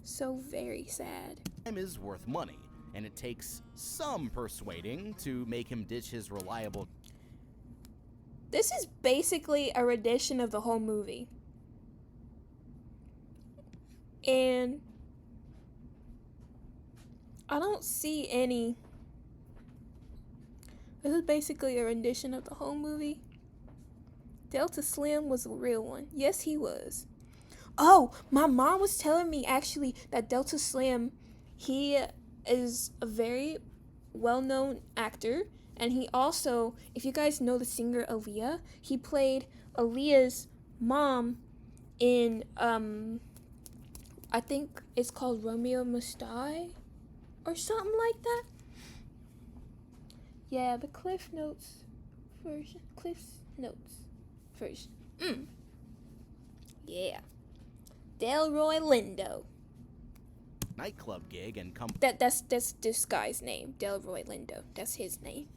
So very sad. Time is worth money, and it takes some persuading to make him ditch his reliable... This is basically a rendition of the whole movie. And I don't see any. This is basically a rendition of the whole movie. Delta Slim was a real one. Yes, he was. Oh, my mom was telling me actually that Delta Slim, he is a very well-known actor, and he also, if you guys know the singer Aaliyah, he played Aaliyah's mom in I think it's called Romeo Must Die or something like that. Yeah, the Cliff's Notes version. Yeah. Delroy Lindo. Nightclub gig and come That's this guy's name, Delroy Lindo. That's his name.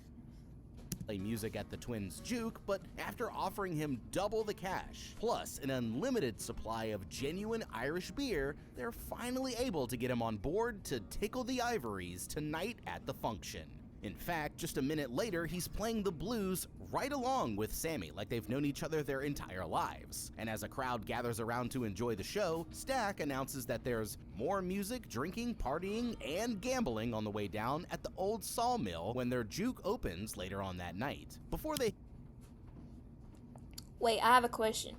play music at the Twins' Juke, but after offering him double the cash, plus an unlimited supply of genuine Irish beer, they're finally able to get him on board to tickle the ivories tonight at the function. In fact, just a minute later, he's playing the blues right along with Sammy like they've known each other their entire lives. And as a crowd gathers around to enjoy the show, Stack announces that there's more music, drinking, partying, and gambling on the way down at the old sawmill when their juke opens later on that night. Before they Wait, I have a question.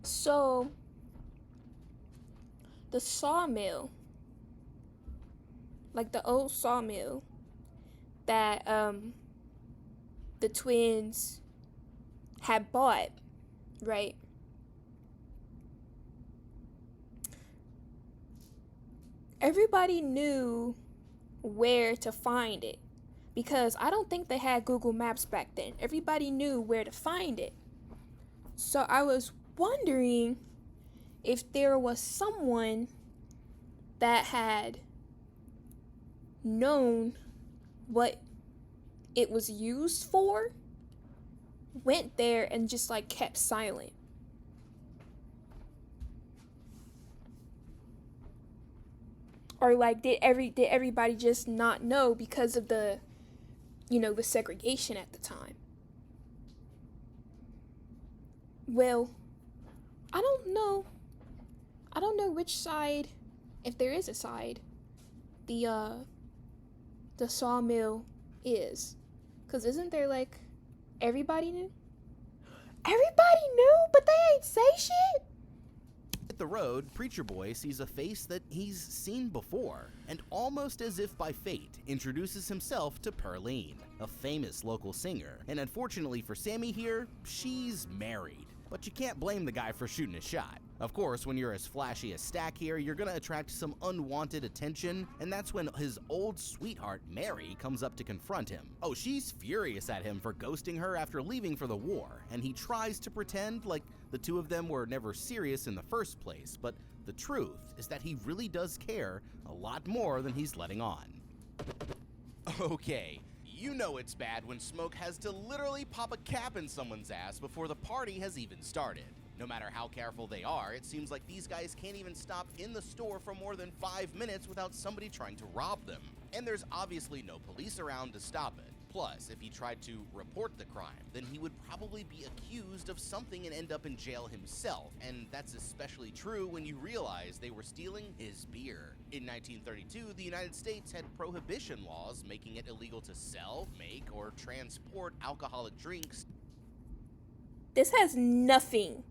So, the sawmill, like the old sawmill that the twins had bought, right? Everybody knew where to find it because I don't think they had Google Maps back then. Everybody knew where to find it. So I was wondering if there was someone that had known what it was used for, went there and just like kept silent. Or like did everybody just not know because of the the segregation at the time? Well, I don't know which side, if there is a side, the sawmill is. Cause isn't there like everybody knew? Everybody knew, but they ain't say shit. hit the road, Preacher Boy sees a face that he's seen before, and almost as if by fate, introduces himself to Perline, a famous local singer. And unfortunately for Sammy here, she's married. But you can't blame the guy for shooting a shot. Of course, when you're as flashy as Stack here, you're gonna attract some unwanted attention, and that's when his old sweetheart, Mary, comes up to confront him. Oh, she's furious at him for ghosting her after leaving for the war, and he tries to pretend like the two of them were never serious in the first place, but the truth is that he really does care a lot more than he's letting on. Okay. You know it's bad when Smoke has to literally pop a cap in someone's ass before the party has even started. No matter how careful they are, it seems like these guys can't even stop in the store for more than 5 minutes without somebody trying to rob them. And there's obviously no police around to stop it. Plus, if he tried to report the crime, then he would probably be accused of something and end up in jail himself, and that's especially true when you realize they were stealing his beer. In 1932, the United States had prohibition laws making it illegal to sell, make, or transport alcoholic drinks. This has nothing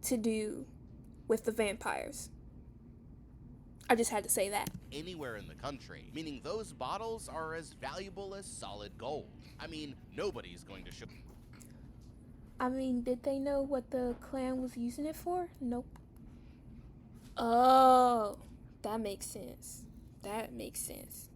to do with the vampires. I just had to say that. Anywhere in the country, meaning those bottles are as valuable as solid gold. I mean, nobody's going to show. I mean, did they know what the clan was using it for? Nope. Oh, that makes sense. That makes sense.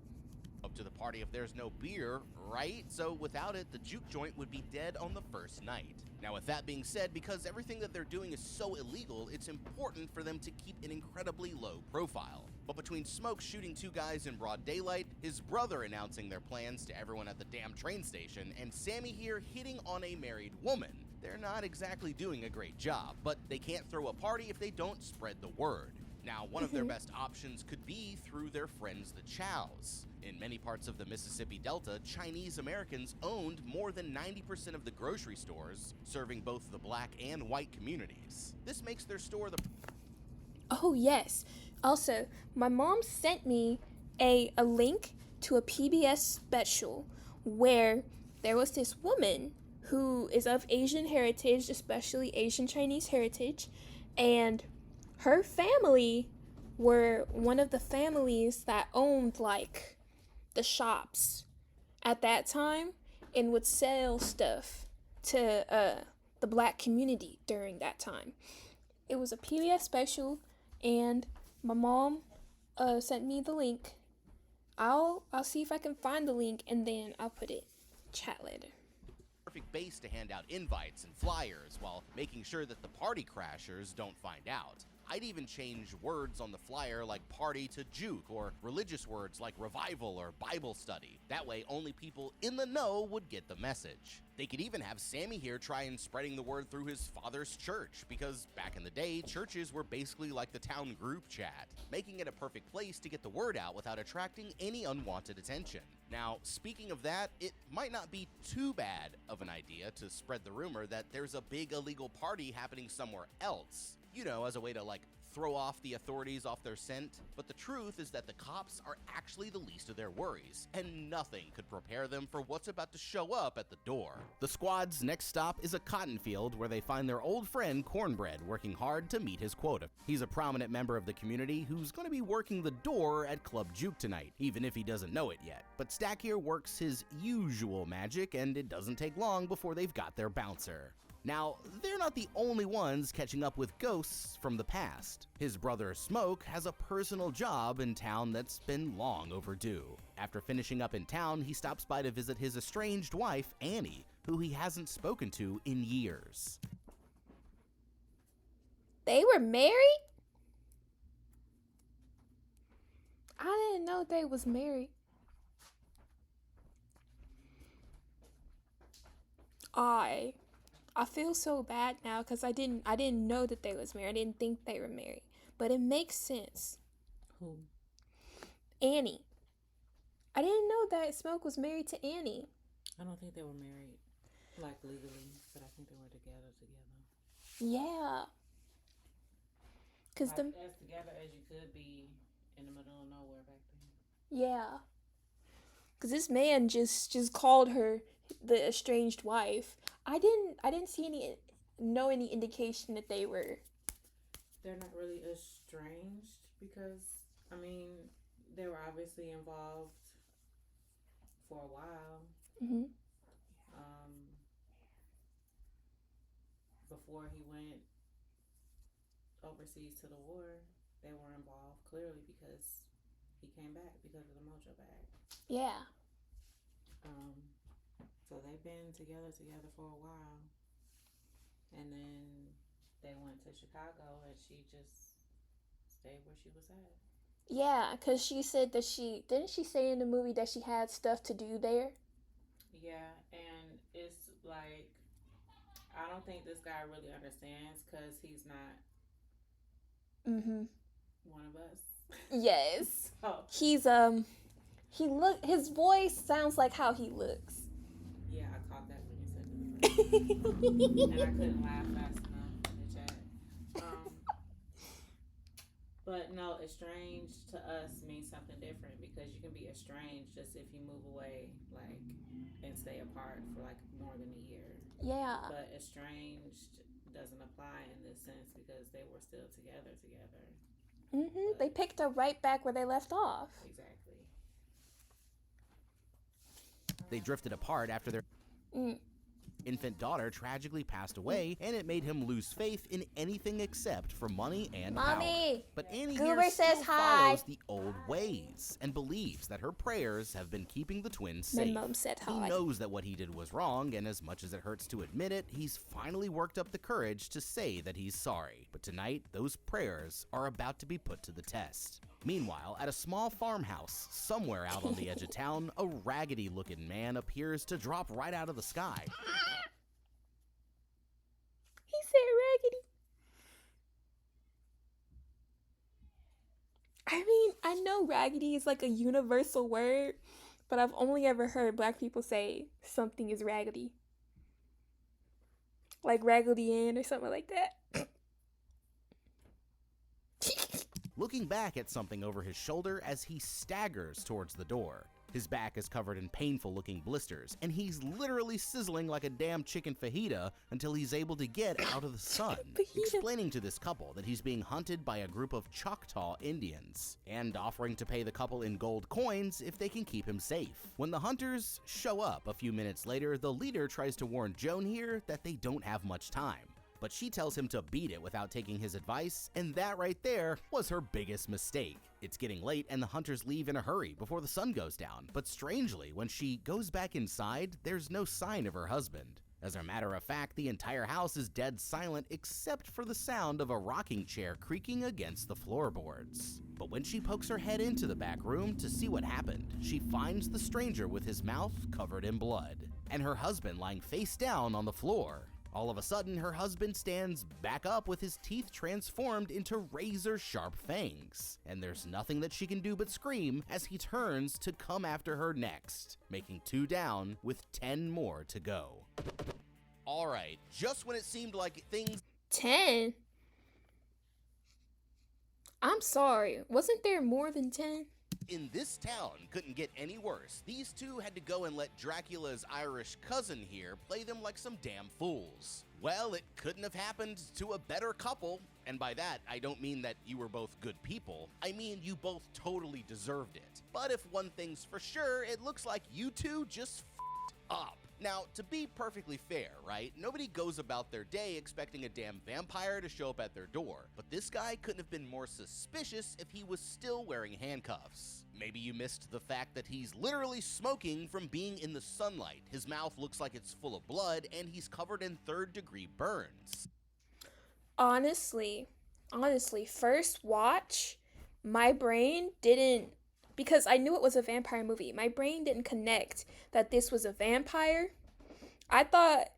Up to the party if there's no beer, right? So without it, the juke joint would be dead on the first night. Now with that being said, because everything that they're doing is so illegal, it's important for them to keep an incredibly low profile. But between Smoke shooting 2 guys in broad daylight, his brother announcing their plans to everyone at the damn train station, and Sammy here hitting on a married woman, they're not exactly doing a great job, but they can't throw a party if they don't spread the word. Now, one of their best options could be through their friends the Chows. In many parts of the Mississippi Delta, Chinese Americans owned more than 90% of the grocery stores, serving both the black and white communities. This makes their store the... Oh, yes. Also, my mom sent me a link to a PBS special where there was this woman who is of Asian heritage, especially Asian Chinese heritage, and her family were one of the families that owned, like, the shops at that time and would sell stuff to the black community during that time. It was a PBS special, and my mom sent me the link. I'll see if I can find the link, and then I'll put it chat later. perfect base to hand out invites and flyers while making sure that the party crashers don't find out. I'd even change words on the flyer like party to juke, or religious words like revival or Bible study. That way only people in the know would get the message. They could even have Sammy here try and spreading the word through his father's church, because back in the day, churches were basically like the town group chat, making it a perfect place to get the word out without attracting any unwanted attention. Now, speaking of that, it might not be too bad of an idea to spread the rumor that there's a big illegal party happening somewhere else. You know, as a way to, like, throw off the authorities off their scent. But the truth is that the cops are actually the least of their worries, and nothing could prepare them for what's about to show up at the door. The squad's next stop is a cotton field where they find their old friend Cornbread working hard to meet his quota. He's a prominent member of the community who's going to be working the door at Club Juke tonight, even if he doesn't know it yet. But Stack here works his usual magic, and it doesn't take long before they've got their bouncer. Now, they're not the only ones catching up with ghosts from the past. His brother Smoke has a personal job in town that's been long overdue. After finishing up in town, he stops by to visit his estranged wife, Annie, who he hasn't spoken to in years. They were married? I didn't know they was married. I feel so bad now because I didn't know that they was married. I didn't think they were married. But it makes sense. Who? Annie. I didn't know that Smoke was married to Annie. I don't think they were married, like legally, but I think they were together. Yeah. Cause Like, as together as you could be in the middle of nowhere back then. yeah. Cause this man just called her the estranged wife. I didn't see any indication that they were. They're not really estranged because, I mean, they were obviously involved for a while. Mm-hmm. Before he went overseas to the war, they were involved clearly because he came back because of the mojo bag. Yeah. So they've been together for a while, and then they went to Chicago, and she just stayed where she was at. Yeah, cause she said that didn't she say in the movie that she had stuff to do there? Yeah, and it's like, I don't think this guy really understands because he's not one of us. Yes. Oh. He's his voice sounds like how he looks. Yeah, I caught that when you said it. And I couldn't laugh fast enough in the chat. But no, estranged to us means something different, because you can be estranged just if you move away, like, and stay apart for like more than a year. Yeah. But estranged doesn't apply in this sense because they were still together. They picked up right back where they left off. Exactly. They drifted apart after their infant daughter tragically passed away, and it made him lose faith in anything except for money and power. But Annie Goober here says still hi. follows the old ways and believes that her prayers have been keeping the twins safe. My mom said He hi. knows that what he did was wrong, and as much as it hurts to admit it, he's finally worked up the courage to say that he's sorry. But tonight, those prayers are about to be put to the test. Meanwhile, at a small farmhouse somewhere out on the edge of town, a raggedy-looking man appears to drop right out of the sky. He said raggedy. I know raggedy is like a universal word, but I've only ever heard black people say something is raggedy. Like Raggedy Ann or something like that. Looking back at something over his shoulder as he staggers towards the door. His back is covered in painful-looking blisters, and he's literally sizzling like a damn chicken fajita until he's able to get out of the sun, explaining to this couple that he's being hunted by a group of Choctaw Indians, and offering to pay the couple in gold coins if they can keep him safe. When the hunters show up a few minutes later, the leader tries to warn Joan here that they don't have much time. But she tells him to beat it without taking his advice, and that right there was her biggest mistake. It's getting late and the hunters leave in a hurry before the sun goes down, but strangely, when she goes back inside, there's no sign of her husband. As a matter of fact, the entire house is dead silent except for the sound of a rocking chair creaking against the floorboards. But when she pokes her head into the back room to see what happened, she finds the stranger with his mouth covered in blood, and her husband lying face down on the floor. All of a sudden, her husband stands back up with his teeth transformed into razor-sharp fangs, and there's nothing that she can do but scream as he turns to come after her next, making 2 down with 10 more to go. Alright, just when it seemed like things— 10? I'm sorry, wasn't there more than 10? in this town couldn't get any worse, these two had to go and let Dracula's Irish cousin here play them like some damn fools. Well, it couldn't have happened to a better couple, and by that, I don't mean that you were both good people, I mean you both totally deserved it. But if one thing's for sure, it looks like you two just f***ed up. Now, to be perfectly fair, right, nobody goes about their day expecting a damn vampire to show up at their door, but this guy couldn't have been more suspicious if he was still wearing handcuffs. Maybe you missed the fact that he's literally smoking from being in the sunlight, his mouth looks like it's full of blood, and he's covered in 3rd-degree burns. Honestly, first watch, my brain didn't, because I knew it was a vampire movie, my brain didn't connect that this was a vampire. I thought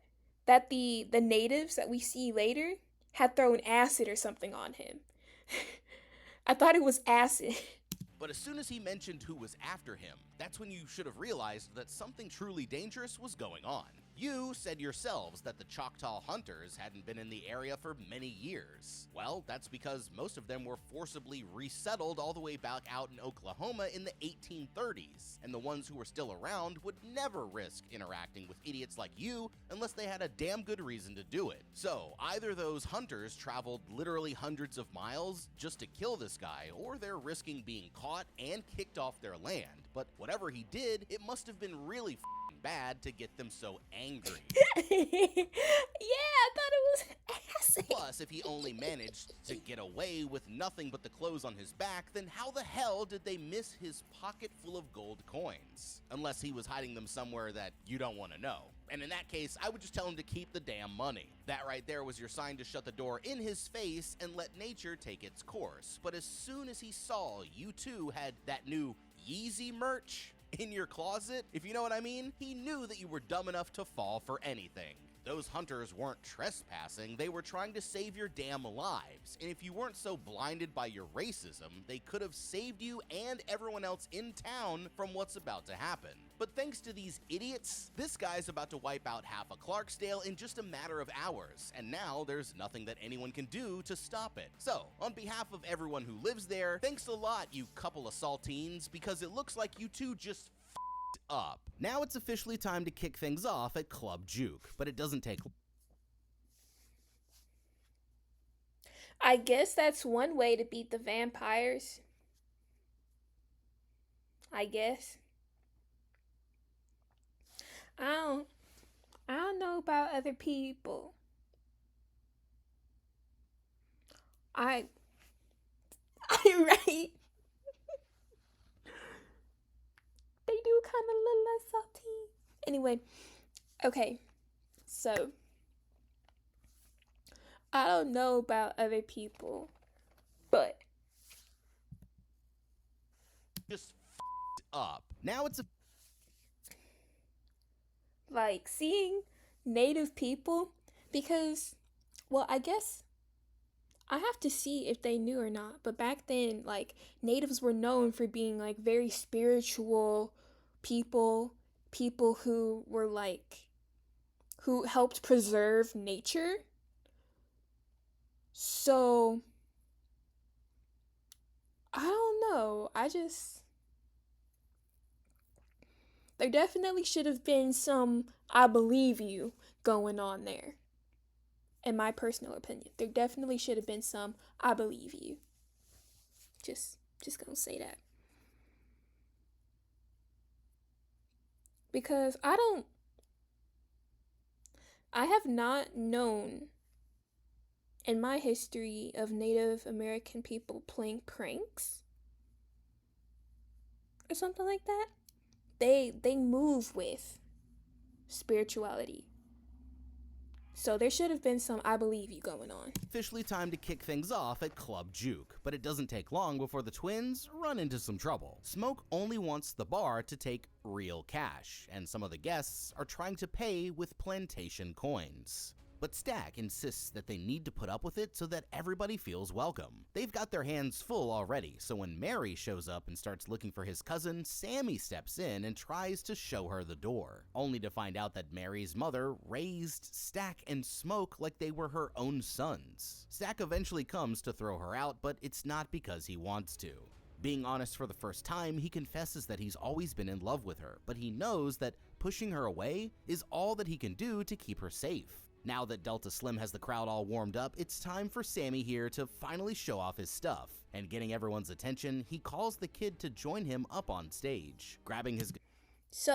that the natives that we see later had thrown acid or something on him. I thought it was acid. But as soon as he mentioned who was after him, that's when you should have realized that something truly dangerous was going on. You said yourselves that the Choctaw hunters hadn't been in the area for many years. Well, that's because most of them were forcibly resettled all the way back out in Oklahoma in the 1830s, and the ones who were still around would never risk interacting with idiots like you unless they had a damn good reason to do it. So, either those hunters traveled literally hundreds of miles just to kill this guy, or they're risking being caught and kicked off their land. But whatever he did, it must have been really bad to get them so angry. Yeah, I thought it was acid. Plus, if he only managed to get away with nothing but the clothes on his back, then how the hell did they miss his pocket full of gold coins? Unless he was hiding them somewhere that you don't want to know. And in that case, I would just tell him to keep the damn money. That right there was your sign to shut the door in his face and let nature take its course. But as soon as he saw you two had that new Yeezy merch in your closet, if you know what I mean, he knew that you were dumb enough to fall for anything. Those hunters weren't trespassing, they were trying to save your damn lives, and if you weren't so blinded by your racism, they could have saved you and everyone else in town from what's about to happen. But thanks to these idiots, this guy's about to wipe out half of Clarksdale in just a matter of hours, and now there's nothing that anyone can do to stop it. So, on behalf of everyone who lives there, thanks a lot, you couple of saltines, because it looks like you two just up. Now it's officially time to kick things off at Club Juke, but it doesn't take. I guess that's one way to beat the vampires. I guess. I don't know about other people. I right. They do kind of look like salty. Anyway, okay, so I don't know about other people, but Just up. Now it's a. like seeing native people, because, well, I guess I have to see if they knew or not, but back then, like, natives were known for being like very spiritual people, people who were like, who helped preserve nature. So, I don't know. There definitely should have been some I believe you going on there. In my personal opinion, there definitely should have been some I believe you. Just gonna say that. Because I have not known in my history of Native American people playing pranks or something like that. They move with spirituality. So there should have been some I believe you going on. Officially time to kick things off at Club Juke, but it doesn't take long before the twins run into some trouble. Smoke only wants the bar to take real cash, and some of the guests are trying to pay with plantation coins. But Stack insists that they need to put up with it so that everybody feels welcome. They've got their hands full already, so when Mary shows up and starts looking for his cousin, Sammy steps in and tries to show her the door, only to find out that Mary's mother raised Stack and Smoke like they were her own sons. Stack eventually comes to throw her out, but it's not because he wants to. Being honest for the first time, he confesses that he's always been in love with her, but he knows that pushing her away is all that he can do to keep her safe. Now that Delta Slim has the crowd all warmed up, it's time for Sammy here to finally show off his stuff. And getting everyone's attention, he calls the kid to join him up on stage. Grabbing his So